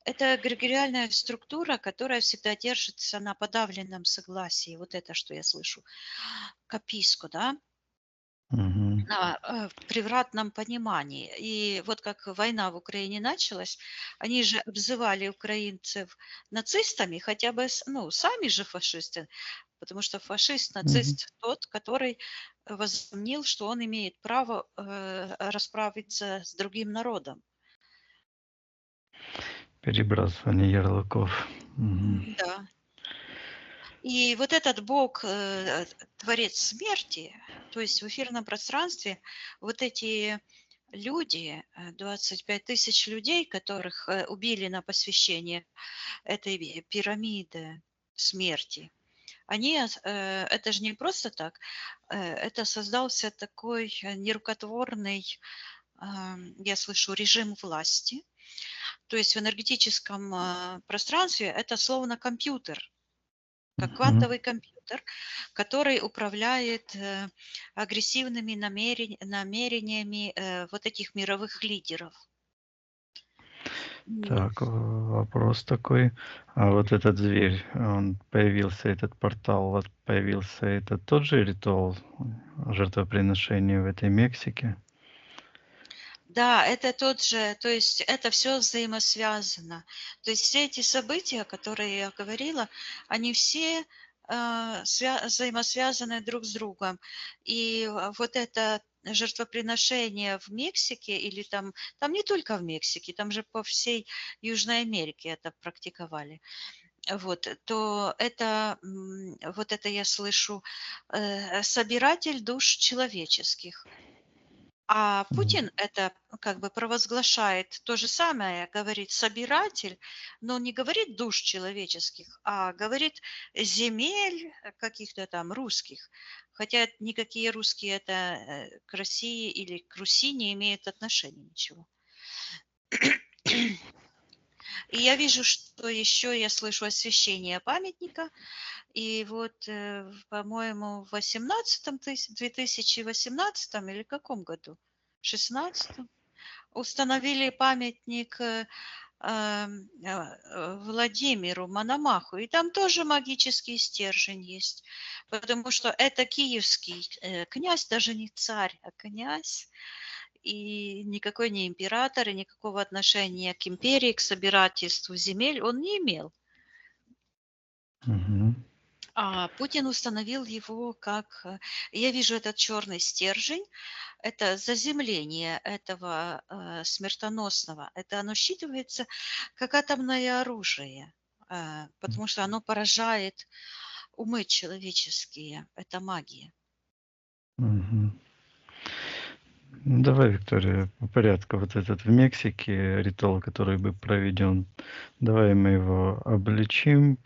Это эгрегориальная структура, которая всегда держится на подавленном согласии. Вот это, что я слышу. Каписку, да? Мгм. В превратном понимании. И вот как война в Украине началась, они же обзывали украинцев нацистами, хотя бы, ну, сами же фашисты, потому что фашист, Мгм. нацист тот, который возомнил, что он имеет право расправиться с другим народом. Перебрасывание ярлыков. Мгм. Да. И вот этот Бог, творец смерти, то есть в эфирном пространстве вот эти люди, 25 тысяч людей, которых убили на посвящение этой пирамиды смерти, они, это же не просто так, это создался такой нерукотворный, я слышу, режим власти. То есть в энергетическом пространстве это словно компьютер, как Мгм. квантовый компьютер, который управляет агрессивными намерениями вот этих мировых лидеров. И Так, вопрос такой. А вот этот зверь, он появился, этот портал, вот появился, это тот же ритуал жертвоприношения в этой Мексике? да, это тот же, то есть это все взаимосвязано. То есть все эти события, которые я говорила, они все взаимосвязаны друг с другом. И вот это жертвоприношение в Мексике или там не только в Мексике, там же по всей Южной Америке это практиковали. Вот, то это, вот это я слышу, собиратель душ человеческих. А Мгм. Путин это как бы провозглашает то же самое, говорит собиратель, но не говорит душ человеческих, а говорит земель каких-то там русских. Хотя никакие русские это к России или к Руси не имеют отношения ничего. И я вижу, что еще я слышу освещение памятника. И вот, по-моему, в 2018 или каком году? 16 установили памятник, Владимиру Мономаху, и там тоже магический стержень есть, потому что это киевский, князь, даже не царь, а князь, и никакой не император, и никакого отношения к империи, к собирательству земель он не имел. Мгм. А Путин установил его как, я вижу этот черный стержень, это заземление этого смертоносного. Это оно считывается как атомное оружие, потому что оно поражает. умы человеческие. Это магия. Мгм. Ну, давай, Виктория, по порядку. Вот этот в Мексике ритуал, который был проведен, давай мы его обличим,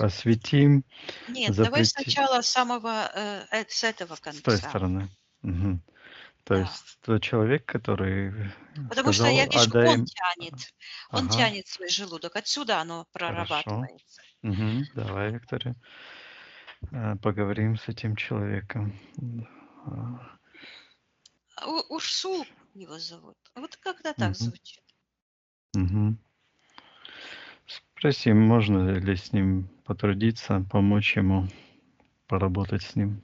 осветим, Нет, давай запретим сначала с этого с той конца. стороны. Мгм. То Да. есть тот человек, который Потому что я сказал, вижу, отдай... он Ага, тянет свой желудок. Отсюда оно хорошо. прорабатывается. Мгм. Давай, Виктория, поговорим с этим человеком. А, Урсул его зовут. Вот как-то так мгм. звучит. Мгм. Спросим, можно ли с ним потрудиться, помочь ему, поработать с ним.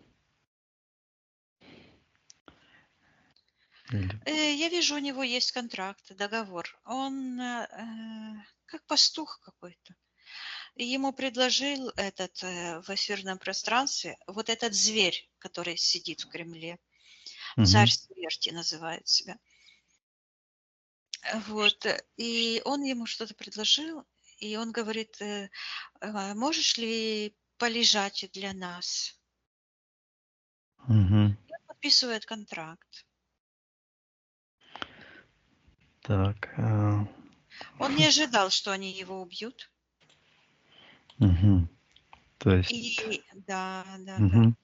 Или... Я вижу, у него есть контракт, договор. Он как пастух какой-то. И ему предложил в эфирном пространстве вот этот зверь, который сидит в Кремле. Царь Мгм. смерти называет себя. Вот. И он ему что-то предложил, и он говорит, можешь ли полежать для нас? Мгм. И он подписывает контракт. Так. Он не ожидал, что они его убьют. Мгм. То есть... И да, да, да. Мгм.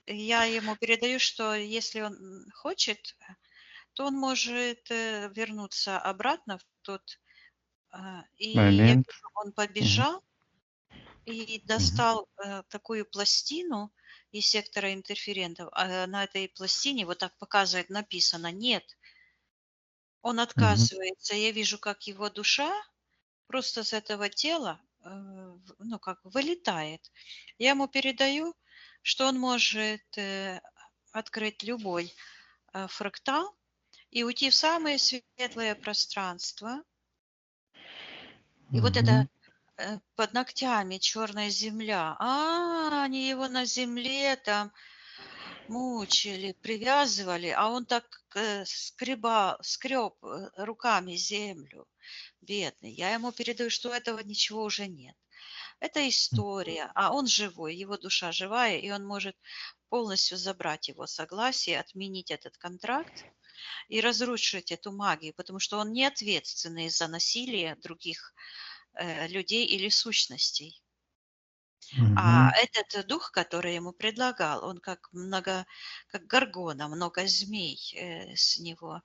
Я ему передаю, что если он хочет, то он может вернуться обратно в тот. И я Момент. вижу, он Мгм. побежал и Мгм. достал такую пластину из сектора интерферентов. А на этой пластине вот так показывает, написано «нет». Он Мгм. отказывается. Я вижу, как его душа просто с этого тела, ну, как вылетает. Я ему передаю, что он может открыть любой фрактал и уйти в самое светлое пространство. И вот это Мгм. под ногтями черная земля. Они его на земле там мучили, привязывали, а он так скреб руками землю. Бедный. Я ему передаю, что этого ничего уже нет. Это история, а он живой, его душа живая, и он может полностью забрать его согласие, отменить этот контракт и разрушить эту магию, потому что он не ответственный за насилие других людей или сущностей. А Мгм. этот дух, который ему предлагал, он как горгона, много змей с него.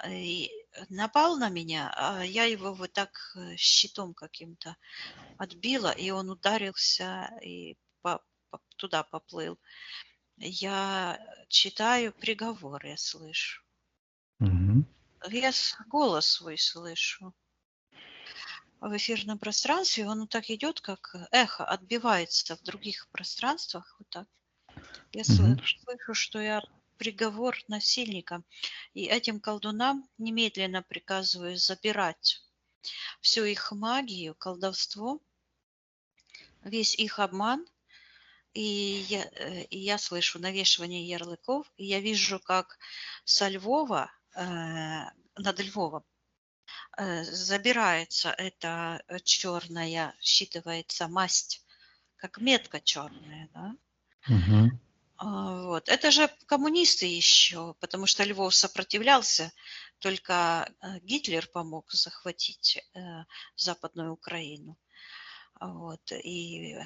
И напал на меня, а я его вот так щитом каким-то отбила, и он ударился и туда поплыл. Я читаю приговор, я слышу. Мгм. Голос свой слышу в эфирном пространстве, он вот так идет, как эхо, отбивается в других пространствах. Вот так. Я Мгм. слышу, что я приговор насильникам. И этим колдунам немедленно приказываю забирать всю их магию, колдовство, весь их обман. И я слышу навешивание ярлыков, и я вижу, как со Львова, над Львовом, забирается эта черная, считывается масть, как метка черная, да. Мгм. Вот. Это же коммунисты еще, потому что Львов сопротивлялся, только Гитлер помог захватить Западную Украину. Вот. И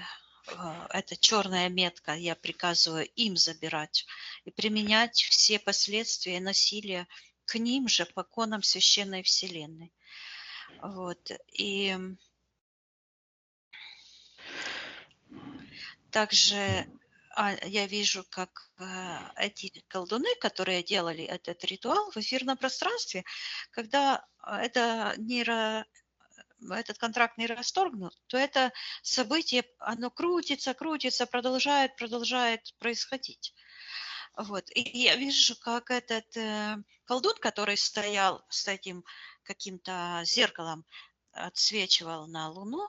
эта черная метка, я приказываю им забирать и применять все последствия насилия к ним же по конам священной вселенной. Вот. И также я вижу, как эти колдуны, которые делали этот ритуал в эфирном пространстве, когда этот контракт не расторгнут, то это событие, оно крутится, крутится, продолжает происходить. Вот. И я вижу, как этот колдун, который стоял с этим каким-то зеркалом, отсвечивал на Луну,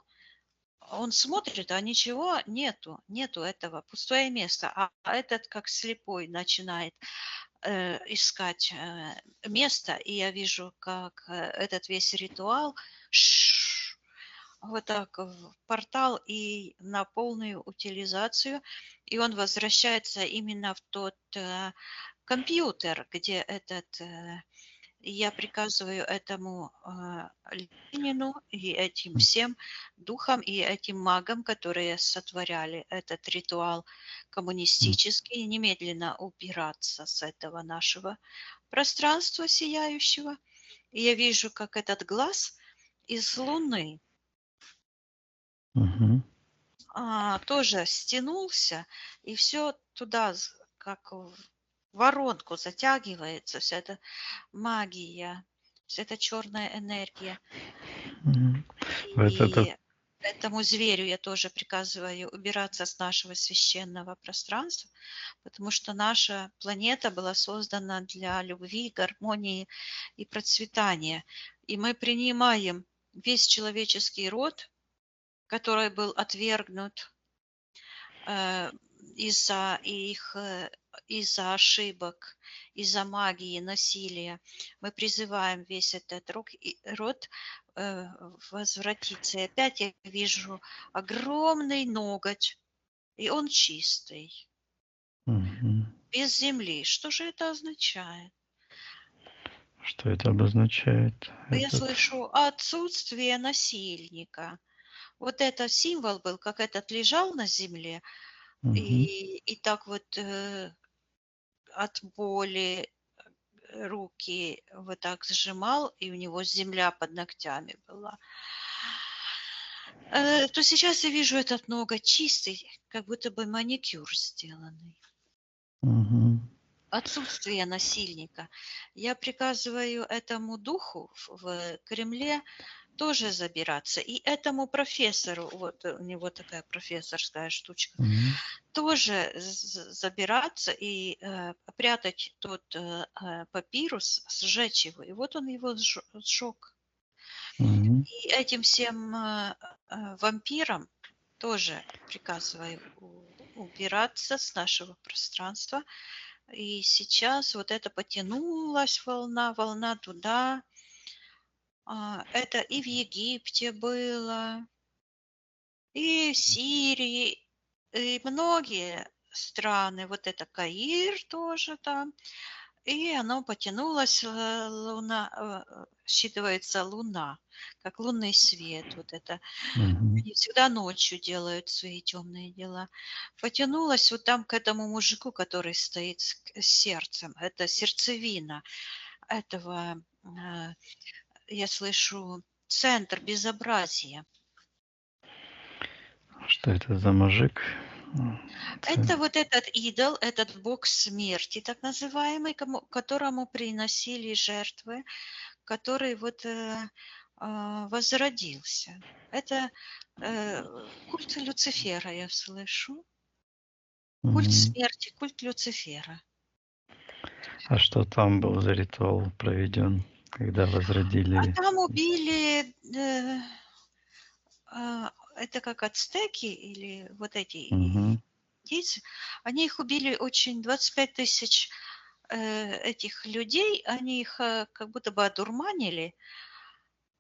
он смотрит, а ничего нету этого, пустое место. А этот, как слепой, начинает искать место, и я вижу, как этот весь ритуал вот так в портал и на полную утилизацию, и он возвращается именно в тот компьютер, где я приказываю этому Ленину и этим всем духам и этим магам, которые сотворяли этот ритуал коммунистический, немедленно убираться с этого нашего пространства сияющего. И я вижу, как этот глаз из Луны Мгм. тоже стянулся, и все туда, как в воронку затягивается, вся эта магия, вся эта черная энергия. Мгм. Это И этому зверю я тоже приказываю убираться с нашего священного пространства, потому что наша планета была создана для любви, гармонии и процветания. И мы принимаем весь человеческий род, который был отвергнут э, из-за их из-за ошибок, из-за магии, насилия. Мы призываем весь этот род возвратиться. И опять я вижу огромный ноготь, и он чистый, Мгм. без земли. Что же это означает? Что это обозначает? Я Этот. слышу отсутствие насильника. Вот это символ был, как этот лежал на земле, Мгм. и так вот от боли руки вот так сжимал, и у него земля под ногтями была. То сейчас я вижу этот ноготь чистый, как будто бы маникюр сделанный. Мгм. Отсутствие насильника. Я приказываю этому духу в Кремле тоже забираться. И этому профессору, вот у него такая профессорская штучка, Мгм. тоже забираться и прятать тот папирус, сжечь его. И вот он его сжег. Мгм. И этим всем вампирам тоже приказываю убираться с нашего пространства. И сейчас вот это потянулась волна туда. Это и в Египте было, и в Сирии, и многие страны. Вот это Каир тоже там. И оно потянулось, считывается луна, как лунный свет. Вот это Мгм. они всегда ночью делают свои темные дела. Потянулась вот там к этому мужику, который стоит с сердцем. Это сердцевина этого, я слышу, центр безобразия. Что это за мужик? Это вот этот идол, этот бог смерти, так называемый, которому приносили жертвы, который вот возродился. Это э, культ Люцифера, я слышу. Культ Мгм. смерти, культ Люцифера. А что там был за ритуал проведен, когда А возродили? там убили, это как ацтеки или вот эти Мгм. индейцы, они их убили очень, 25 тысяч этих людей, они их как будто бы одурманили,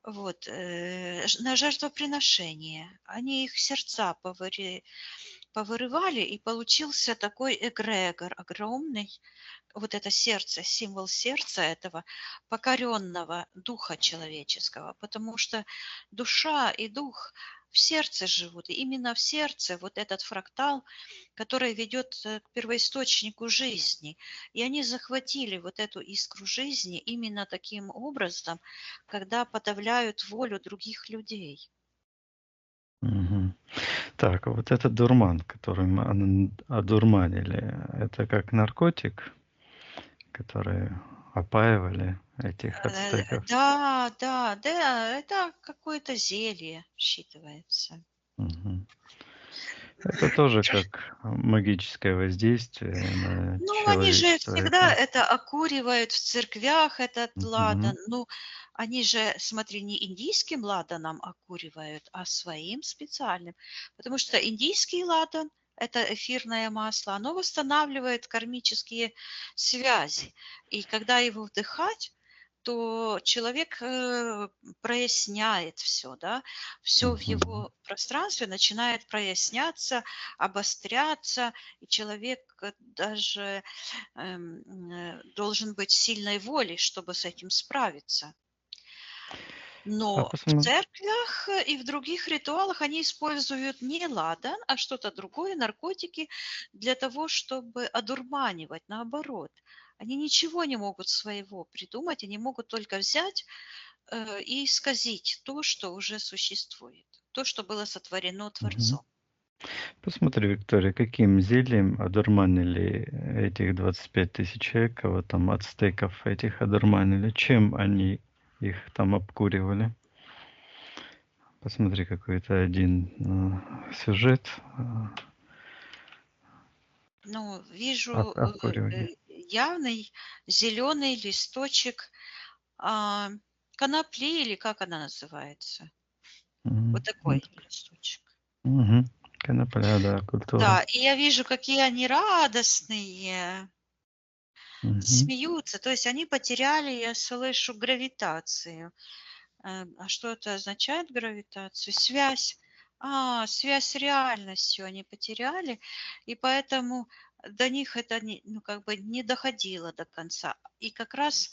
вот, на жертвоприношение. Они их сердца повырывали, и получился такой эгрегор огромный. Вот это сердце, символ сердца этого покоренного духа человеческого, потому что душа и дух в сердце живут, и именно в сердце вот этот фрактал, который ведет к первоисточнику жизни. И они захватили вот эту искру жизни именно таким образом, когда подавляют волю других людей. Мгм. Так, а вот этот дурман, которым одурманили, это как наркотик, который опаивали этих ацтеков? Да, да, да, это какое-то зелье считывается. Мгм. Это тоже как магическое воздействие на Ну, они же всегда человека. это окуривают в церквях, этот Мгм. ладан. Ну, они же, смотри, не индийским ладаном окуривают, а своим специальным. Потому что индийский ладан– это эфирное масло, оно восстанавливает кармические связи. И когда его вдыхать, то человек проясняет все, да, все в Мгм. его пространстве начинает проясняться, обостряться, и человек даже должен быть сильной волей, чтобы с этим справиться. А Но в посмо церквях и в других ритуалах они используют не ладан, а что-то другое, наркотики, для того, чтобы одурманивать, наоборот. Они ничего не могут своего придумать, они могут только взять и исказить то, что уже существует, то, что было сотворено Мгм. Творцом. Посмотри, Виктория, каким зельем одурманили этих 25 тысяч человек, кого там ацтеков этих одурманили, чем они их там обкуривали? Посмотри, какой-то один сюжет Ну, вижу обкуривания. явный зеленый листочек а, конопли, или как она называется. Вот Вот. такой листочек. Мгм. Конопля, да, культура. Да, и я вижу, какие они радостные, Мгм. смеются. То есть они потеряли, я слышу, гравитацию. А что это означает, гравитацию? Связь. Связь с реальностью они потеряли, и поэтому до них это ну, как бы не доходило до конца. И как раз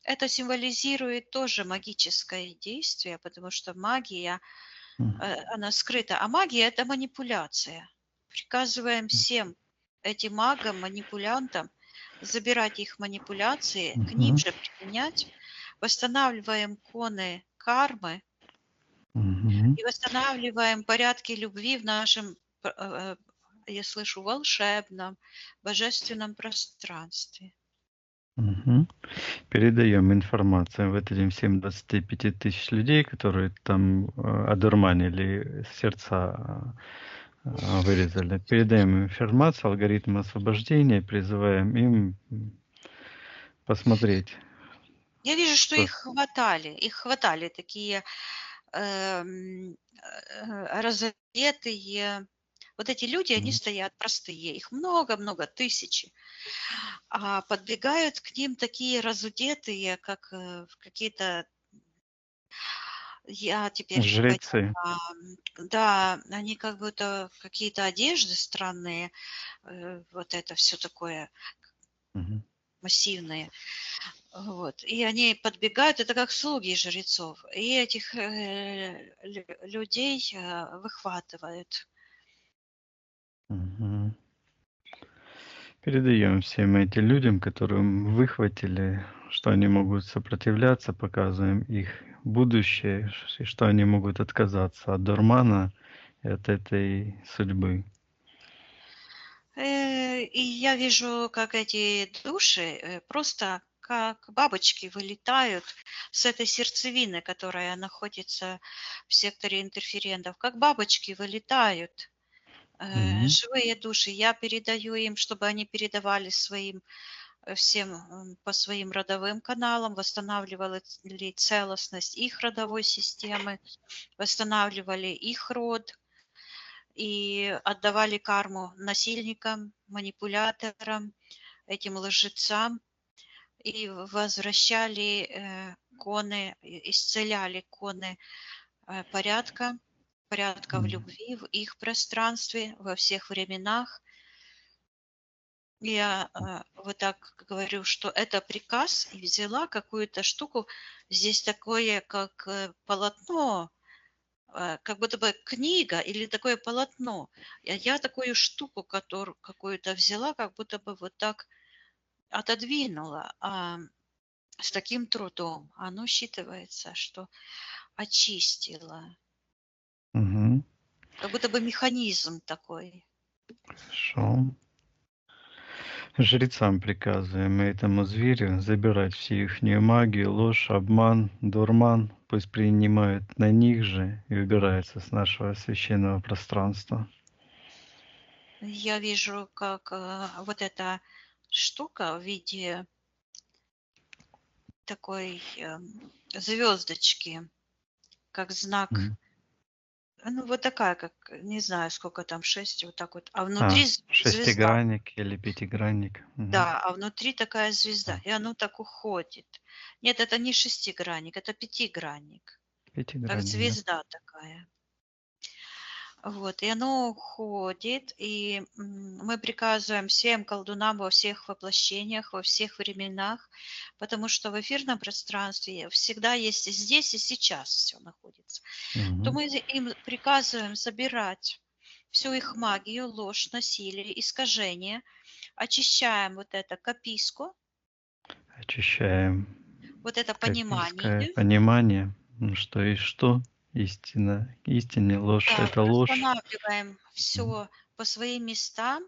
это символизирует тоже магическое действие, потому что магия, Мгм. она скрыта. А магия – это манипуляция. Приказываем всем этим магам, манипулянтам забирать их манипуляции, к ним Мгм. же применять, восстанавливаем коны кармы Мгм. и восстанавливаем порядки любви в нашем, я слышу, волшебном, божественном пространстве. Мгм. Передаем информацию вот этим всем 25 тысяч людей, которые там одурманили сердца, вырезали. Передаем им информацию, алгоритм освобождения, призываем им посмотреть, Я вижу, что что... их хватали такие разодетые. Вот эти люди, они Мгм. стоят простые, их много-много, тысячи. А подбегают к ним такие разудетые, как в какие-то, я теперь не Жрецы. поняла, да, они как будто какие-то одежды странные, вот это все такое Мгм. массивное. Вот. И они подбегают, это как слуги жрецов, и этих людей выхватывают. Мгм. Передаем всем этим людям, которым выхватили, что они могут сопротивляться, показываем их будущее, и что они могут отказаться от дурмана и от этой судьбы. И я вижу, как эти души просто как бабочки вылетают с этой сердцевины, которая находится в секторе интерферентов, как бабочки вылетают Мгм. живые души. Я передаю им, чтобы они передавали своим всем по своим родовым каналам, восстанавливали целостность их родовой системы, восстанавливали их род и отдавали карму насильникам, манипуляторам, этим лжецам, и возвращали коны, исцеляли коны порядка в Мгм. любви, в их пространстве, во всех временах. Я вот так говорю, что это приказ, и взяла какую-то штуку. Здесь такое, как полотно, как будто бы книга или такое полотно. Я такую штуку, которую какую-то взяла, как будто бы вот так отодвинула, с таким трудом. Оно считывается, что очистила. Мгм. Как будто бы механизм такой. Хорошо. Жрецам приказываем этому зверю забирать всю ихнюю магию, ложь, обман, дурман. Пусть принимают на них же и убираются с нашего священного пространства. Я вижу, как вот эта штука в виде такой звездочки, как знак Мгм. Ну, вот такая, как, не знаю, сколько там, 6, вот так вот. А А, внутри звезда. шестигранник или пятигранник. Мгм. Да, а внутри такая звезда. А, И оно так уходит. Нет, это не шестигранник, это пятигранник. Как пятигранник, да. звезда такая. Вот, и оно уходит, и мы приказываем всем колдунам во всех воплощениях, во всех временах, потому что в эфирном пространстве всегда есть и здесь, и сейчас все находится. То Мгм. мы им приказываем собирать всю их магию, ложь, насилие, искажение, очищаем вот это кописку, Очищаем вот это копийское понимание, понимание, что есть что, истина, истинная ложь– да, это ложь. восстанавливаем Мгм. все по своим местам,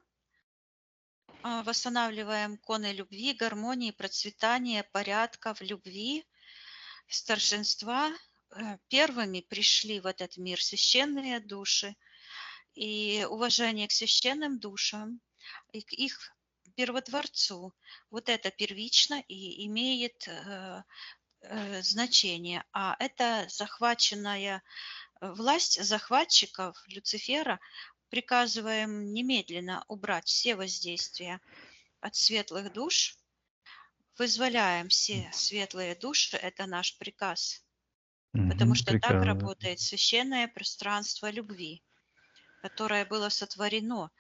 восстанавливаем коны любви, гармонии, процветания, порядка в любви, старшинства. Первыми пришли в этот мир священные души, и уважение к священным душам, и к их первотворцу. Вот это первично и имеет значение. А это захваченная власть захватчиков Люцифера, приказываем немедленно убрать все воздействия от светлых душ, вызволяем все светлые души, это наш приказ, потому Мгм. что так Приказываю. работает священное пространство любви, которое было сотворено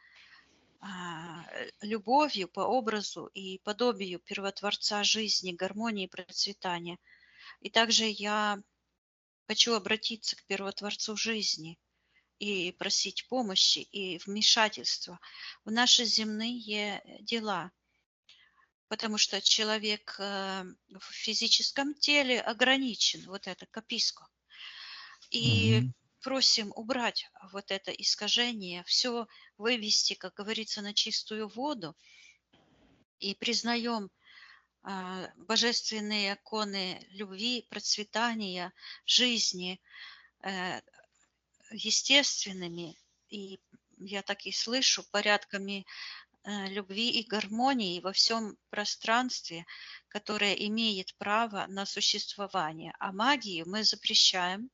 любовью по образу и подобию первотворца жизни, гармонии и процветания. И также я хочу обратиться к первотворцу жизни и просить помощи и вмешательства в наши земные дела, потому что человек в физическом теле ограничен, вот это кописко. И Мгм. просим убрать вот это искажение, все вывести, как говорится, на чистую воду, и признаем божественные законы любви, процветания, жизни э, естественными, и я так и слышу, порядками любви и гармонии во всем пространстве, которое имеет право на существование. А магию мы запрещаем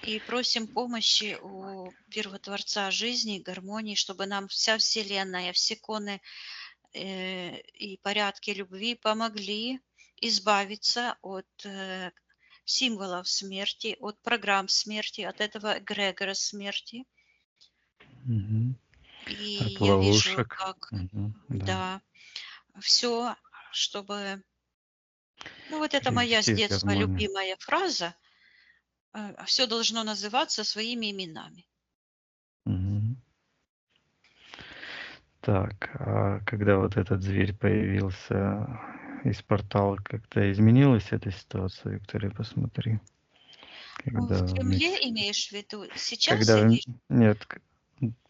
и просим помощи у первотворца жизни, гармонии, чтобы нам вся Вселенная, все коны и порядки любви помогли избавиться от символов смерти, от программ смерти, от этого эгрегора смерти. Мгм. И От я вижу, ловушек. как, Мгм. Да. да, все, чтобы... Ну, вот это моя с Привести в детства гармонию. любимая фраза. Все должно называться своими именами. Мгм. Так, а когда вот этот зверь появился из портала, как-то изменилась эта ситуация, Виктория, посмотри. В Когда Кремле вместе, имеешь в виду сейчас когда, или... нет,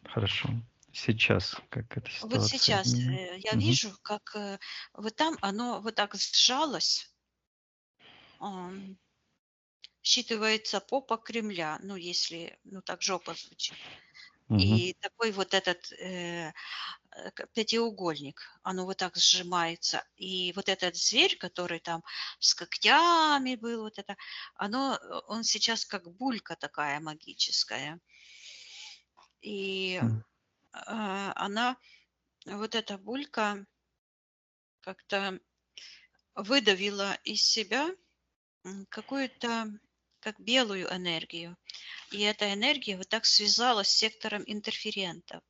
хорошо, сейчас, как эта Вот ситуация сейчас изменилась. я Мгм. вижу, как вот там оно вот так сжалось, ам, считывается попа Кремля, ну, если, ну, так жопа звучит. Мгм. И такой вот этот пятиугольник, оно вот так сжимается. И вот этот зверь, который там с когтями был, вот это, он сейчас как булька такая магическая. И М. она, вот эта булька как-то выдавила из себя какую-то как белую энергию. И эта энергия вот так связалась с сектором интерферентов.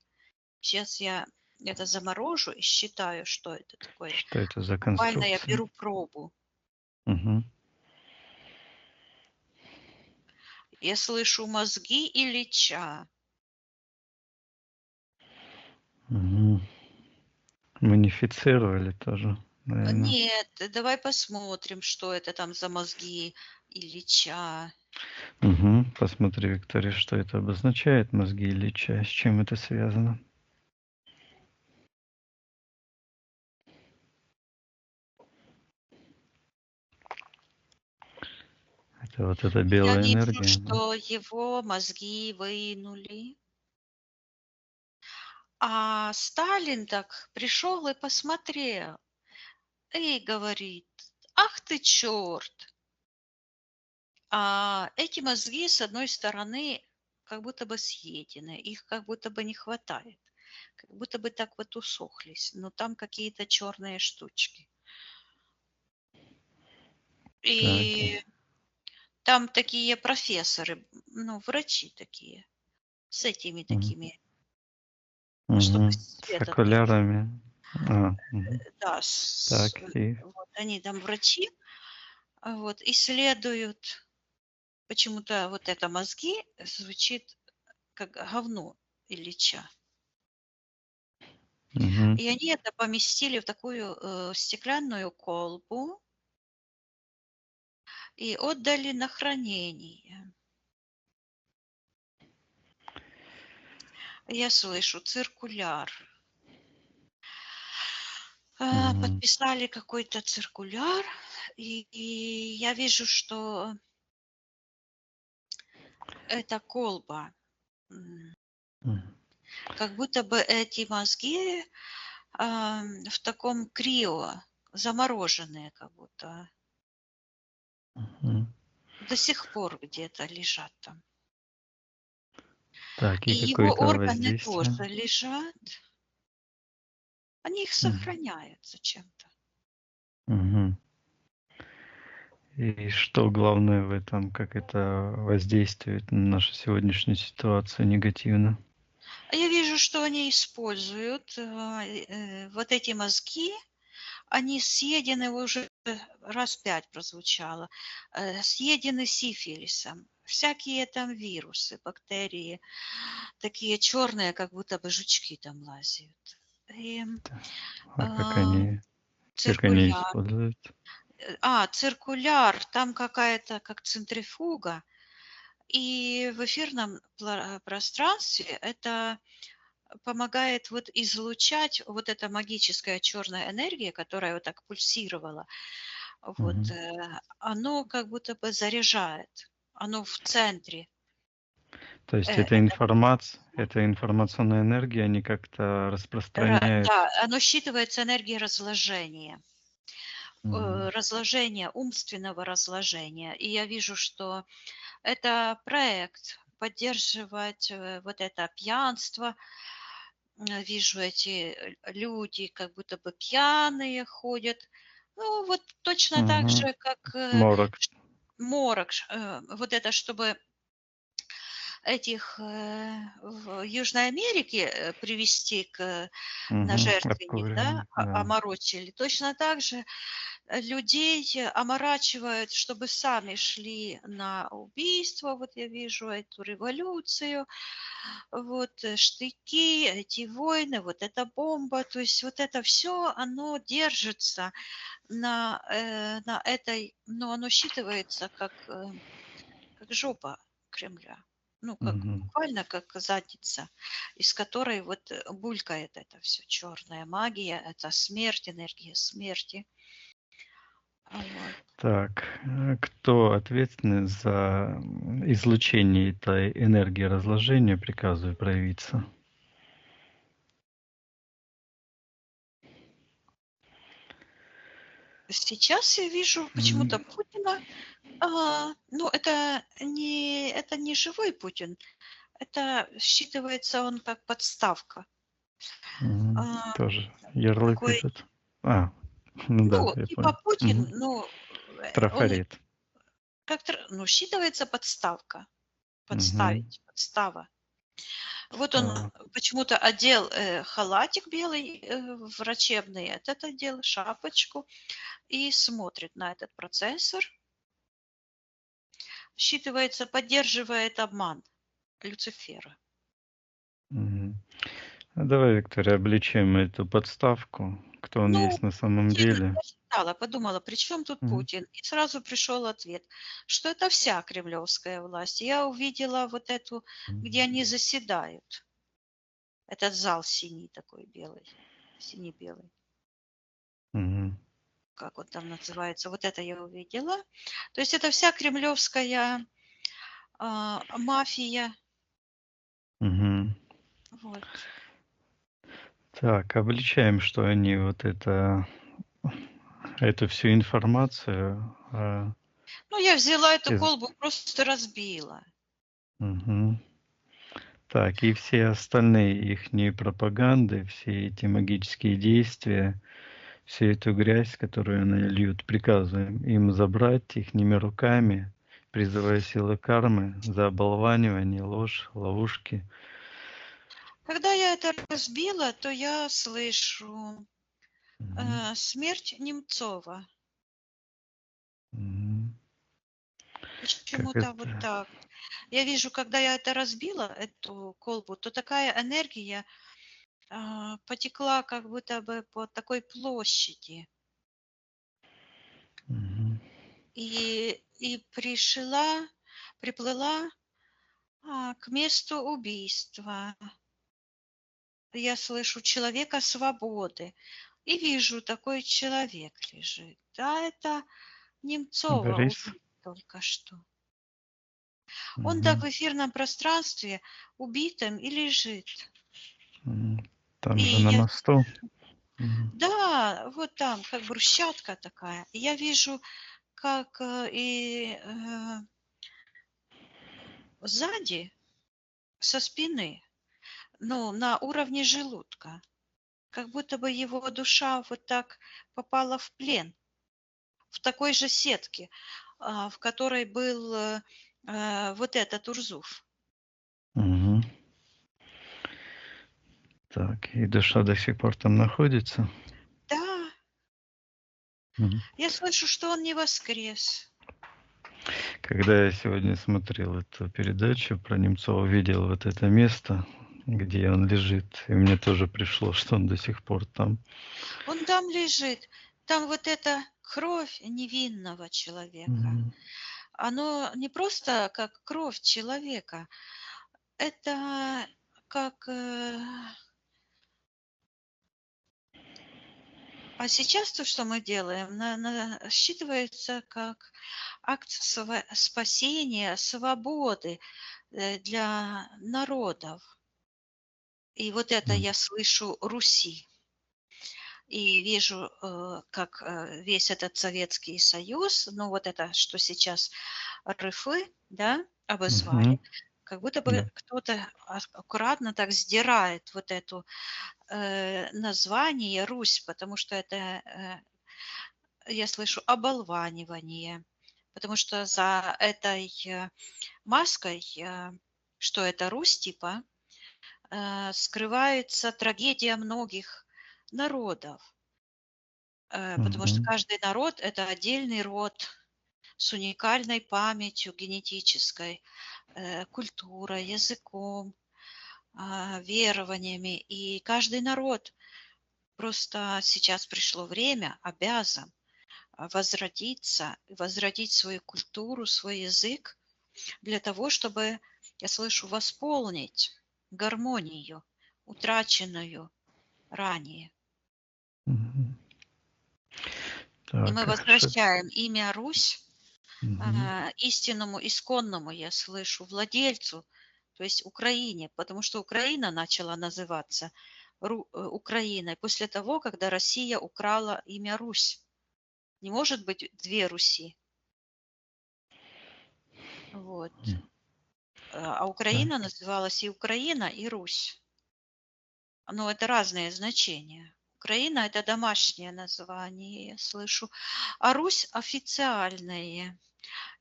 Сейчас я это заморожу и считаю, что это такое. Что это за Буквально я конструкция? беру пробу. Мгм. Я слышу мозги и лича. Мгм. Модифицировали тоже, наверное. Нет, давай посмотрим, что это там за мозги и лича. Мгм. Посмотри, Виктория, что это обозначает, мозги или чай, с чем это связано. Это вот эта Я белая вижу, энергия, да? что его мозги вынули. А Сталин так пришел и посмотрел. И говорит: ах ты черт! А эти мозги, с одной стороны, как будто бы съедены, их как будто бы не хватает, как будто бы так вот усохлись, но там какие-то черные штучки. Так. И там такие профессоры, ну, врачи такие, с этими Мгм. такими, чтобы Мгм. С свет от них, окулярами. Мгм. да, Так, и вот они там врачи, вот, исследуют. Почему-то вот это мозги звучит как говно Ильича. мгм. И они это поместили в такую стеклянную колбу и отдали на хранение. Я слышу циркуляр. Мгм. Подписали какой-то циркуляр, и я вижу, что эта колба, м, М. как будто бы эти мозги в таком крио, замороженные как будто, Мгм. до сих пор где-то лежат там. Так, И и его какое-то органы воздействие. тоже лежат, они их М. сохраняют зачем-то. Мгм. И что главное в этом, как это воздействует на нашу сегодняшнюю ситуацию негативно? А я вижу, что они используют вот эти мозги, они съедены уже раз 5 прозвучало, съедены сифилисом. Всякие там вирусы, бактерии, такие черные, как будто бы жучки там лазят. И, А а, как они циркуляр. используют? Циркуляр, там какая-то как центрифуга, и в эфирном пространстве это помогает вот излучать вот эта магическая черная энергия, которая вот так пульсировала, вот, Мгм. оно как будто бы заряжает, оно в центре. То есть Это эта информационная энергия, они как-то да, распространяют. оно считывается энергией Мгм. разложения, умственного разложения. И я вижу, что это проект поддерживать вот это пьянство. Вижу эти люди, как будто бы пьяные ходят. Ну, вот точно так Мгм. же, как Морок. морок, вот это, чтобы этих в Южной Америке привести на Мгм. жертвенник, да, Обкуренный, да. оморочили. Точно так же людей оморачивают, чтобы сами шли на убийство. Вот я вижу эту революцию, вот штыки, эти войны, вот эта бомба. То есть вот это все, оно держится на этой, ну, оно считывается как жопа Кремля. Ну, как Мгм. буквально как задница, из которой вот булькает это все черная магия, это смерть, энергия смерти. Вот. Так, кто ответственный за излучение этой энергии разложения, приказываю проявиться? Сейчас я вижу почему-то М. Путина. Ну, это не живой Путин, это считывается он как подставка. Мгм. А, Тоже ярлык такой, этот. А, ну да, ну, я типа понял. Путин, Мгм. ну, он Трафарет. как-то, ну, считывается подставка. Мгм. Подстава. Вот он Подстава. почему-то одел халатик белый врачебный, этот одел, шапочку, и смотрит на этот процессор. Считывается, поддерживает обман Люцифера. Мгм. Ну, давай, Виктория, обличим эту подставку, кто он Ну, есть на самом Путин, деле. я читала, подумала, при чем тут Мгм. Путин? И сразу пришел ответ, что это вся кремлевская власть. Я увидела вот эту, где они заседают. Этот зал синий такой белый, сине-белый. Мгм. Как он там называется? Вот это я увидела. То есть это вся кремлевская мафия. Мгм. Вот. Так, обличаем, что они эту всю информацию Ну, я взяла эту Из колбу, просто разбила. Мгм. Так, и все остальные ихние пропаганды, все эти магические действия, всю эту грязь, которую они льют, приказываем им забрать ихними руками, призывая силы кармы за оболванивание, ложь, ловушки. Когда я это разбила, то я слышу Мгм. смерть Немцова. Мгм. Как Почему-то вот это? так. Я вижу, когда я это разбила, эту колбу, то такая энергия потекла как будто бы по такой площади. Мгм. И приплыла к месту убийства. Я слышу человека свободы. И вижу, такой человек лежит. Да, это Немцова Борис? убит только что. Он так Мгм. в эфирном пространстве убитым и лежит. М. Там И же на я, мосту. Мгм. да, вот там, как брусчатка такая. И я вижу, как сзади, со спины, ну, на уровне желудка, как будто бы его душа вот так попала в плен, в такой же сетке, в которой был вот этот Урзуф. Мгм. Так, и душа до сих пор там находится? Да, Мгм. я слышу, что он не воскрес. Когда я сегодня смотрел эту передачу про Немцова, видел вот это место, где он лежит, и мне тоже пришло, что он до сих пор там. Он там лежит. Там вот эта кровь невинного человека. Мгм. Оно не просто как кровь человека, это как... А сейчас то, что мы делаем, считывается как акт спасения, свободы для народов. И вот это М. я слышу Руси. И вижу, как весь этот Советский Союз, ну вот это, что сейчас РФы, да, Мгм. обозвали, как будто бы Да. кто-то аккуратно так сдирает вот эту название Русь, потому что это, я слышу, оболванивание. Потому что за этой маской, что это Русь типа, скрывается трагедия многих народов. Потому что Мгм. каждый народ — это отдельный род с уникальной памятью генетической, культурой, языком, верованиями. И каждый народ просто сейчас пришло время, обязан возродиться, возродить свою культуру, свой язык для того, чтобы, я слышу, восполнить гармонию, утраченную ранее. Мгм. И мы Так, а хорошо. возвращаем имя Русь Мгм. истинному, исконному, я слышу, владельцу, то есть Украине, потому что Украина начала называться Украиной после того, когда Россия украла имя Русь. Не может быть две Руси. Вот. М. А Украина Так. называлась и Украина, и Русь. Но это разные значения. Украина — это домашнее название, я слышу, а Русь — официальное.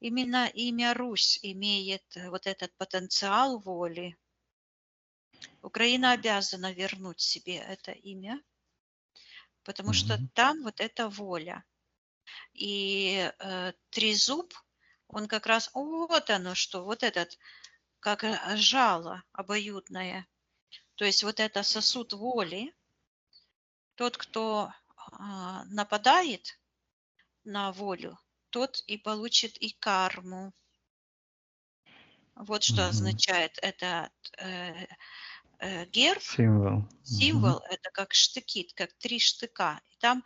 Именно имя Русь имеет вот этот потенциал воли. Украина обязана вернуть себе это имя, потому что Мгм. там вот эта воля. И трезуб, он как раз, вот оно что, вот этот, как жало обоюдное. То есть вот это сосуд воли, тот, кто нападает на волю, тот и получит и карму. Вот что Мгм. означает этот герб. Символ. Мгм. Символ — это как штыки, как 3 штыка. И там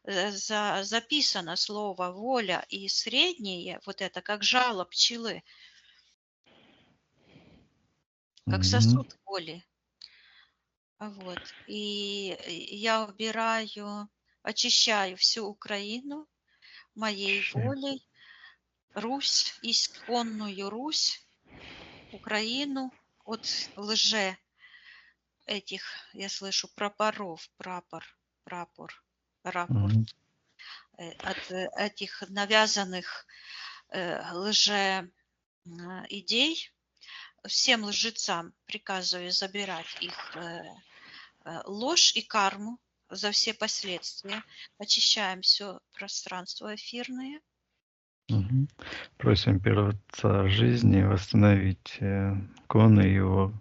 записано слово воля, и среднее, вот это как жало пчелы, как Мгм. сосуд воли. Вот. И я убираю, очищаю всю Украину моей Вообще. волей, Русь, исконную Русь, Украину от этих, я слышу, Мгм. рапорт, от этих навязанных идей. Всем лжецам приказываю забирать их ложь и карму за все последствия. Очищаем все пространство эфирное. Мгм. Просим первого Отца жизни восстановить коны его,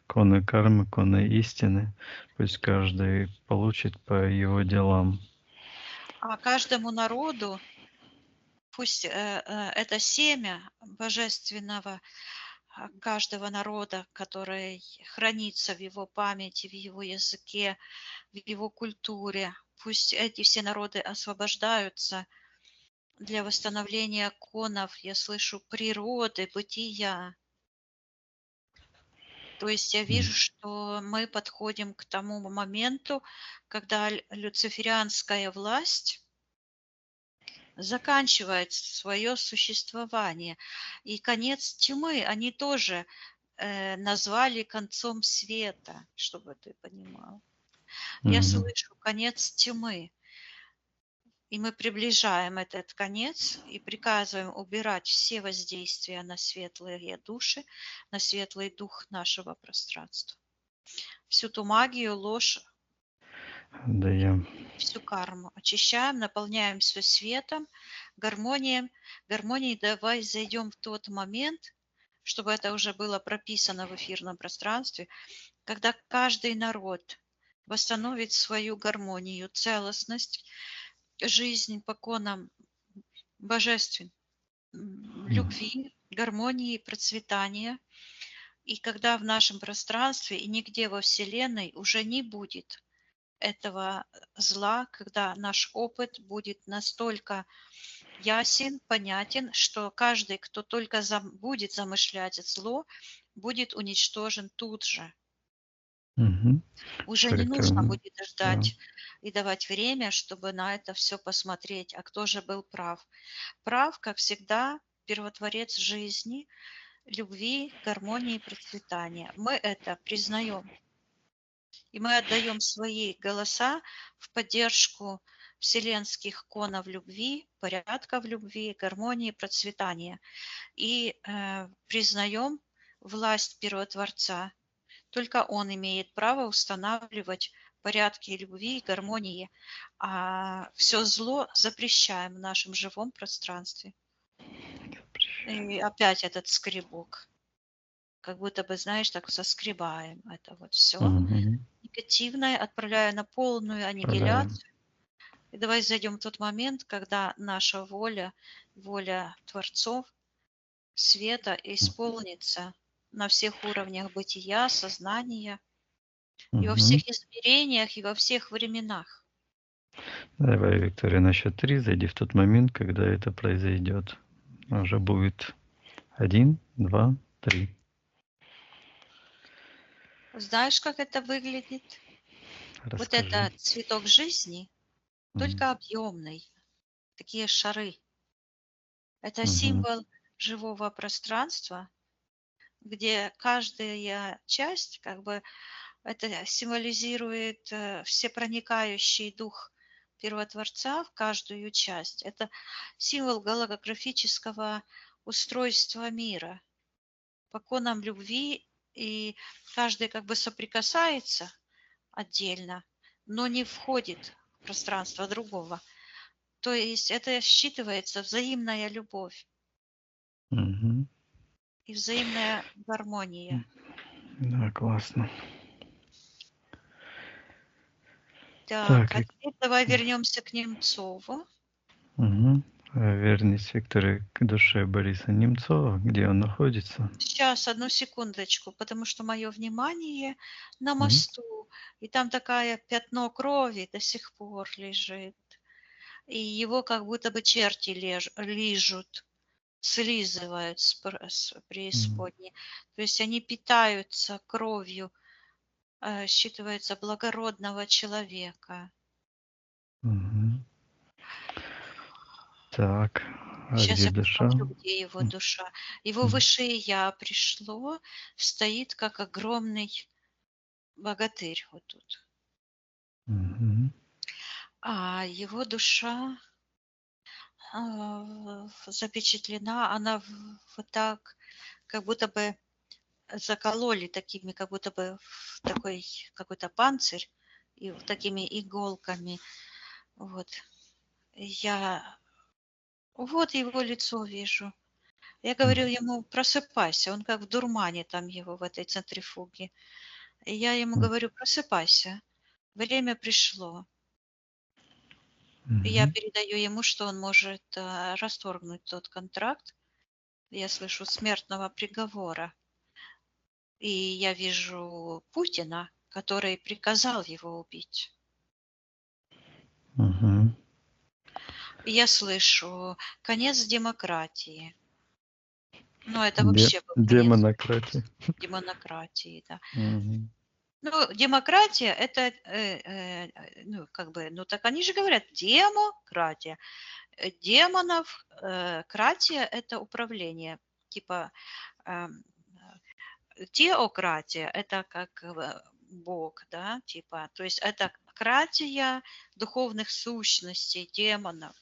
коны кармы, коны истины. Пусть каждый получит по его делам. А каждому народу пусть это семя божественного каждого народа, который хранится в его памяти, в его языке, в его культуре, пусть эти все народы освобождаются для восстановления конов, я слышу, природы, бытия. То есть я вижу, что мы подходим к тому моменту, когда люциферианская власть заканчивает свое существование. И конец тьмы они тоже назвали концом света, чтобы ты понимал. Я Мгм. слышу конец тьмы. И мы приближаем этот конец и приказываем убирать все воздействия на светлые души, на светлый дух нашего пространства. Всю ту магию, ложь, Даем. всю карму очищаем, наполняем все светом, гармонией. Гармонией давай зайдем в тот момент, чтобы это уже было прописано в эфирном пространстве, когда каждый народ восстановит свою гармонию, целостность, жизнь по конам божествен, любви, гармонии, процветания. И когда в нашем пространстве и нигде во Вселенной уже не будет этого зла, когда наш опыт будет настолько ясен, понятен, что каждый, кто только будет замышлять зло, будет уничтожен тут же. Мгм. Уже не нужно Корректируем. будет Да. ждать и давать время, чтобы на это все посмотреть. А кто же был прав? Прав, как всегда, первотворец жизни, любви, гармонии и процветания. Мы это признаем. И мы отдаем свои голоса в поддержку вселенских конов любви, порядка в любви, гармонии, процветания. И признаем власть Первотворца. Только он имеет право устанавливать порядки любви и гармонии, а все зло запрещаем в нашем живом пространстве. И опять этот скребок. Как будто бы, знаешь, так соскребаем это вот все Мгм. негативное, отправляя на полную Отправляем. аннигиляцию. И давай зайдем в тот момент, когда наша воля, воля Творцов, света исполнится на всех уровнях бытия, сознания, и во Мгм. всех измерениях, и во всех временах. Давай, Виктория, на счет 3 зайди в тот момент, когда это произойдет. Уже будет 1, 2, 3. Знаешь, как это выглядит? Вот Расскажи. это цветок жизни, Мгм. только объемный, такие шары. Это Мгм. символ живого пространства, где каждая часть, как бы, это символизирует всепроникающий дух Первотворца в каждую часть. Это символ голографического устройства мира, по конам любви, и каждый как бы соприкасается отдельно, но не входит в пространство другого. То есть это считывается взаимная любовь Мгм. и взаимная гармония. Да, классно. Так, Так, а теперь давай вернемся к Немцову. мгм. Вернись, Виктория, к душе Бориса Немцова, где он находится. Сейчас, одну секундочку, потому что мое внимание на Мгм. мосту, и там такое пятно крови до сих пор лежит, и его как будто бы черти лижут, слизывают с М. преисподней. То есть они питаются кровью, считывается, благородного человека. Мгм. Так. А Сейчас где я душа? посмотрю, где его М, душа. Его м, высшее я пришло, стоит как огромный богатырь вот тут. мгм, А его душа запечатлена, она вот так, как будто бы закололи такими, как будто бы в такой какой-то панцирь и вот такими иголками. Вот. Я вот его лицо вижу. Я говорю м, ему: "Просыпайся". Он как в дурмане там его в этой центрифуге. И я ему м, говорю: "Просыпайся, время пришло". И я мгм. передаю ему, что он может, расторгнуть тот контракт. Я слышу смертного приговора. И я вижу Путина, который приказал его убить. Мгм. И я слышу конец демократии. Ну, это Де вообще был конец демонократия. демократии, да. Мгм. Ну, демократия — это, ну, как бы, ну, так они же говорят: демократия. Демонов, кратия — это управление. Типа, эм, теократия — это как, Бог, да, типа. То есть это кратия духовных сущностей, демонов.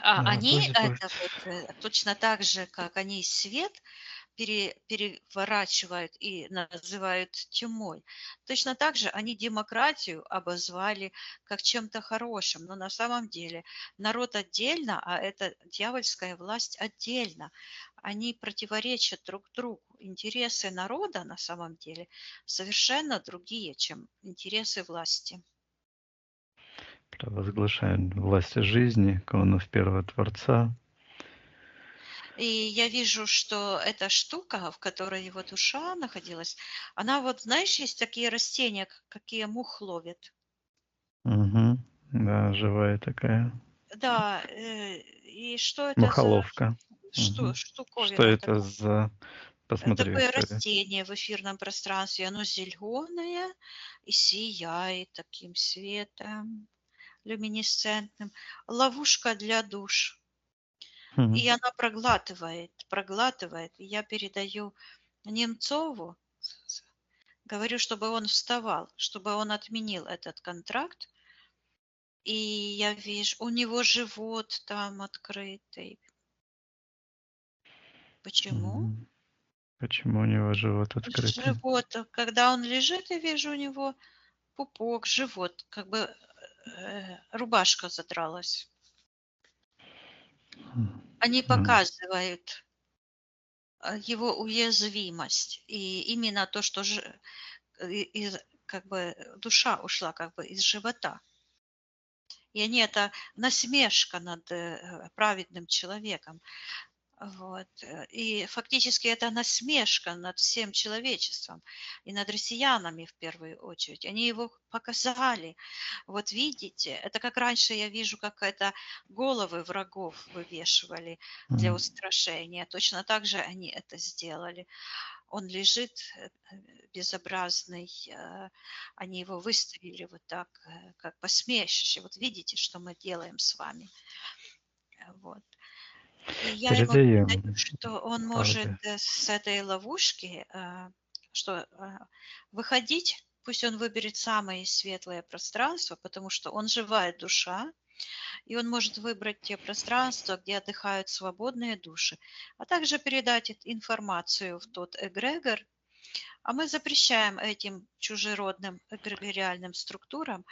А Да, они — пусть это будет. вот, точно так же, как они свет переворачивают и называют тьмой. Точно так же они демократию обозвали как чем-то хорошим, но на самом деле народ отдельно, а эта дьявольская власть отдельно. Они противоречат друг другу. Интересы народа на самом деле совершенно другие, чем интересы власти. Провозглашаем власть жизни, канонов первого Творца. И я вижу, что эта штука, в которой его душа находилась, она вот, знаешь, есть такие растения, какие мух ловят. Мгм. Да, живая такая Да, и что это за мухоловка. Мгм. Что штуковина это такая? за посмотри в Такое истории. растение в эфирном пространстве, оно зеленое и сияет таким светом люминесцентным. Ловушка для душ. Мгм. И она проглатывает. И я передаю Немцову, говорю, чтобы он вставал, чтобы он отменил этот контракт. И я вижу, у него живот там открытый. Почему? Мгм. Почему у него живот открытый? Живот, когда он лежит, я вижу у него пупок, живот, как бы рубашка задралась. Они М. показывают его уязвимость. И именно то, что как бы душа ушла как бы из живота. И они это насмешка над праведным человеком. Вот. И фактически это насмешка над всем человечеством и над россиянами в первую очередь. Они его показали. Вот видите, это как раньше я вижу, как это головы врагов вывешивали для М. устрашения. Точно так же они это сделали. Он лежит безобразный, они его выставили вот так, как посмешище. Вот видите, что мы делаем с вами. Вот. И я ему передаю, Передаем что он может правды. с этой ловушки, что выходить, пусть он выберет самое светлое пространство, потому что он живая душа, и он может выбрать те пространства, где отдыхают свободные души, а также передать информацию в тот эгрегор, а мы запрещаем этим чужеродным эгрегориальным структурам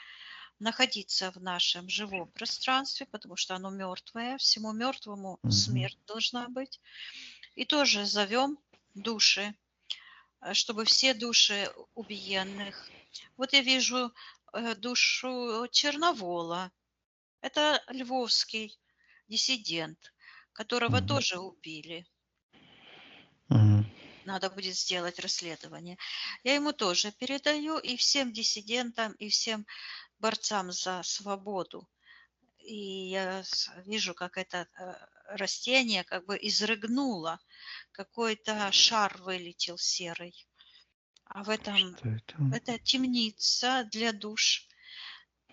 находиться в нашем живом пространстве, потому что оно мертвое, всему мертвому Мгм. смерть должна быть. И тоже зовем души, чтобы все души убиенных. Вот я вижу душу Черновола. Это львовский диссидент, которого Мгм. тоже убили. Мгм. Надо будет сделать расследование. Я ему тоже передаю и всем диссидентам, и всем борцам за свободу. И я вижу, как это растение как бы изрыгнуло, какой-то шар вылетел серый. А в этом Что это? это темница для душ.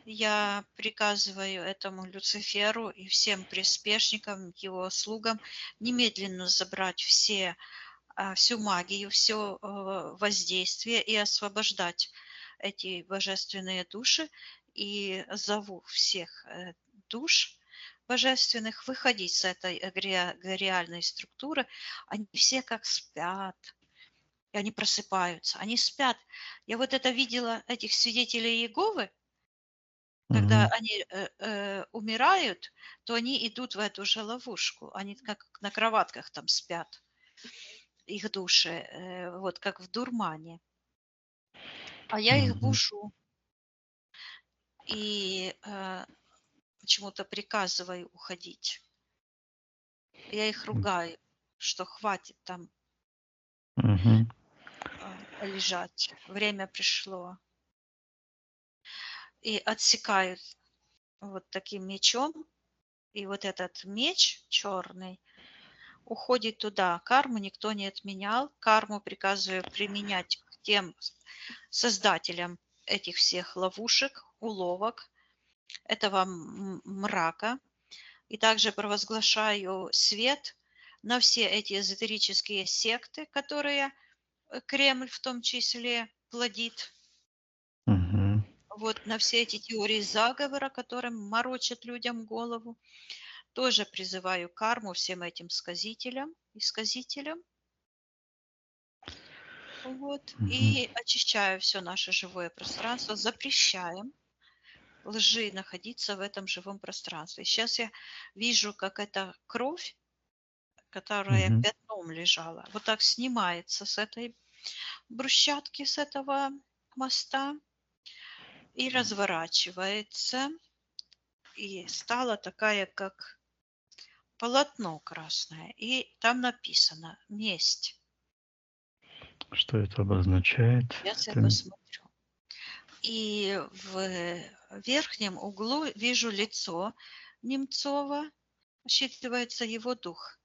я приказываю этому Люциферу и всем приспешникам, его слугам немедленно забрать всю магию, все воздействие и освобождать эти божественные души. И зову всех душ божественных выходить с этой реальной структуры. Они все как спят, и они просыпаются, они спят. Я вот это видела, этих свидетелей Иеговы, когда Мгм. они умирают, то они идут в эту же ловушку. Они как на кроватках там спят, их души, вот как в дурмане. А я их Мгм. бушу и почему-то приказываю уходить. Я их ругаю, что хватит там Мгм. лежать. Время пришло. И отсекают вот таким мечом. И вот этот меч черный уходит туда. Карму никто не отменял. Карму приказываю применять к тем создателям этих всех ловушек, уловок, этого мрака. И также провозглашаю свет на все эти эзотерические секты, которые Кремль в том числе плодит. Мгм. Вот на все эти теории заговора, которым морочат людям голову. Тоже призываю карму всем этим исказителям. Вот. Мгм. И очищаю все наше живое пространство, запрещаем лжи находиться в этом живом пространстве. Сейчас я вижу, как эта кровь, которая Мгм. пятном лежала, вот так снимается с этой брусчатки, с этого моста и разворачивается. И стала такая, как полотно красное. И там написано «Месть». Что это обозначает? Сейчас я Это посмотрю. И в верхнем углу вижу лицо Немцова, считывается его дух.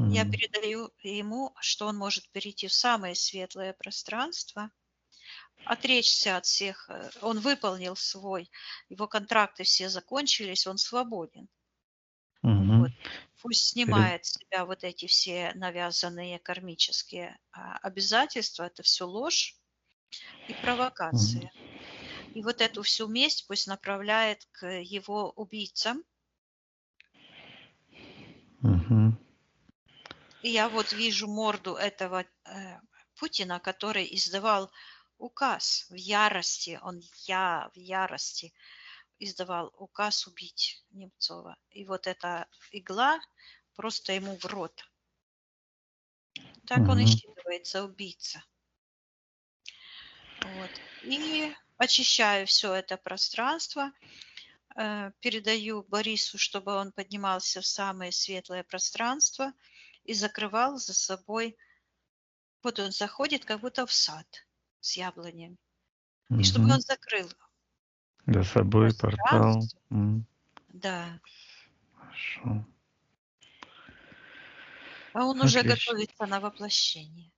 Я Мгм. передаю ему, что он может перейти в самое светлое пространство, отречься от всех. Он выполнил его контракты все закончились, он свободен. Вот. Мгм. Пусть Перед снимает с себя вот эти все навязанные кармические обязательства, это все ложь и Мгм. провокация. И вот эту всю месть пусть направляет к его убийцам. Мгм. И я вот вижу морду этого Путина, который издавал указ в ярости, в ярости издавал указ убить Немцова. И вот эта игла просто ему в рот. Так он и Мгм. считывается убийца. Вот. И очищаю все это пространство, передаю Борису, чтобы он поднимался в самое светлое пространство и закрывал за собой. Вот он заходит как будто в сад с яблонями. И чтобы Мгм. он закрыл За собой портал. пространство, да. Хорошо. А он уже Отлично. готовится на воплощение.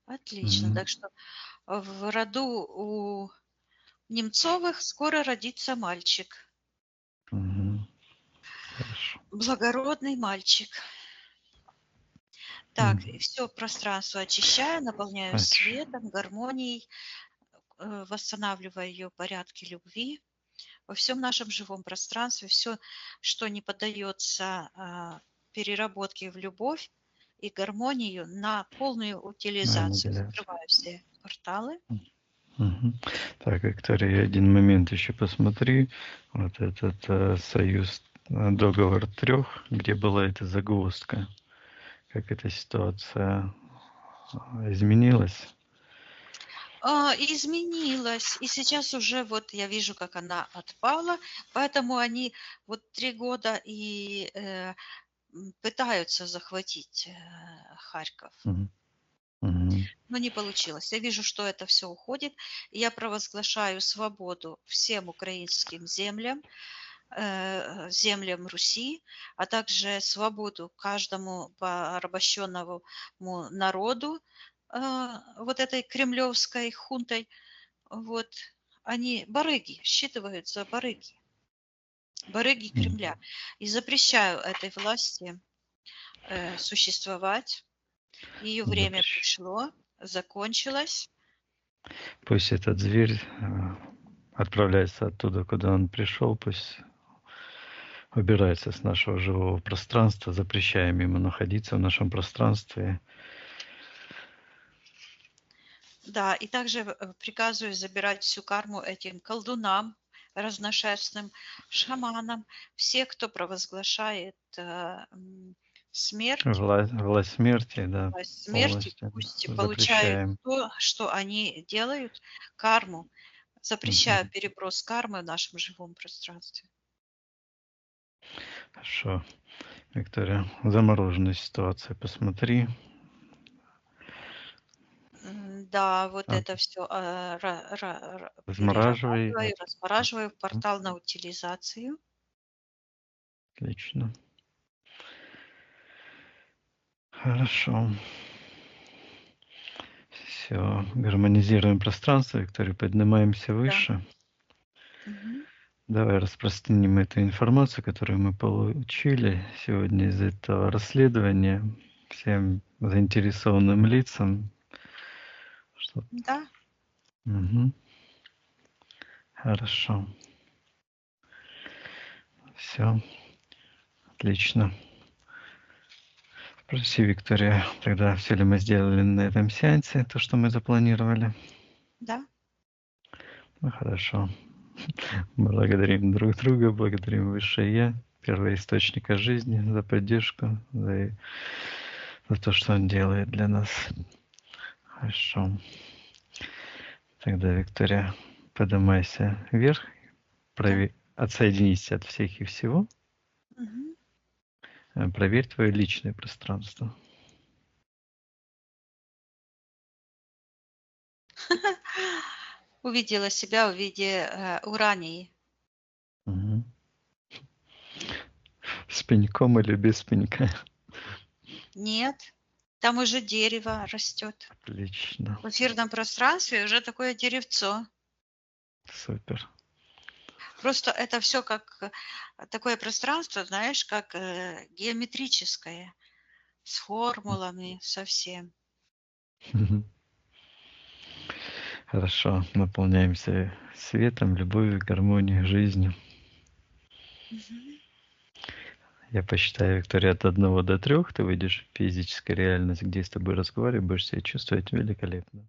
Отлично. Мгм. Так что в роду у Немцовых скоро родится мальчик. Мгм. Хорошо. Благородный мальчик. Так, Мгм. все пространство очищаю, наполняю Ач. светом, гармонией, восстанавливаю ее порядки любви во всем нашем живом пространстве. Все, что не поддается переработке в любовь и гармонию, на полную утилизацию. Манипуляция. Закрываю все порталы. Мгм. Так, Виктория, один момент еще посмотри. Вот этот союз, договор трех, где была эта загвоздка, как эта ситуация изменилась. Изменилась, и сейчас уже вот я вижу, как она отпала, поэтому они вот 3 года и пытаются захватить Харьков. Мгм. Мгм. Но не получилось. Я вижу, что это все уходит. И я провозглашаю свободу всем украинским землям, землям Руси, а также свободу каждому порабощенному народу вот этой кремлевской хунтой. Вот. они барыги, считываются барыги Кремля. И запрещаю этой власти существовать. Ее время Запрещ- пришло, закончилось. Пусть этот зверь отправляется оттуда, куда он пришел, пусть убирается с нашего живого пространства, запрещаем ему находиться в нашем пространстве. Да, и также приказываю забирать всю карму этим колдунам, разношерстным шаманам, все, кто провозглашает смерть, Власть смерти, да, власть смерти, полностью пусть получают запрещаем. то, что они делают, карму. Запрещаю переброс кармы в нашем живом пространстве. Хорошо. Виктория, замороженная ситуация, посмотри. Да, вот А, это все Размораживай. перерабатываю, размораживаю в портал на утилизацию. Отлично. Хорошо. Все, гармонизируем пространство, Виктория, поднимаемся выше. Мгм. Давай распространим эту информацию, которую мы получили сегодня из этого расследования всем заинтересованным лицам. Да. Мгм. Хорошо. Все. Отлично. Спроси, Виктория, тогда все ли мы сделали на этом сеансе, то, что мы запланировали? Да. Ну, хорошо. Благодарим друг друга, благодарим Высшее Я, первоисточника жизни, за поддержку, за то, что он делает для нас. Хорошо. Тогда, Виктория, поднимайся вверх, отсоединись от всех и всего, Мгм. проверь твое личное пространство. Увидела себя в виде урании. Мгм. С пеньком или без пенька? Нет, там уже дерево растет. Отлично. В эфирном пространстве уже такое деревцо. Супер. Просто это все как такое пространство, знаешь, как геометрическое, с формулами, совсем. Мгм. Хорошо. Наполняемся светом, любовью, гармонией, жизнью. Мгм. Я посчитаю, Виктория, от 1 до 3 ты выйдешь в физическую реальность, где с тобой разговариваю, будешь себя чувствовать великолепно.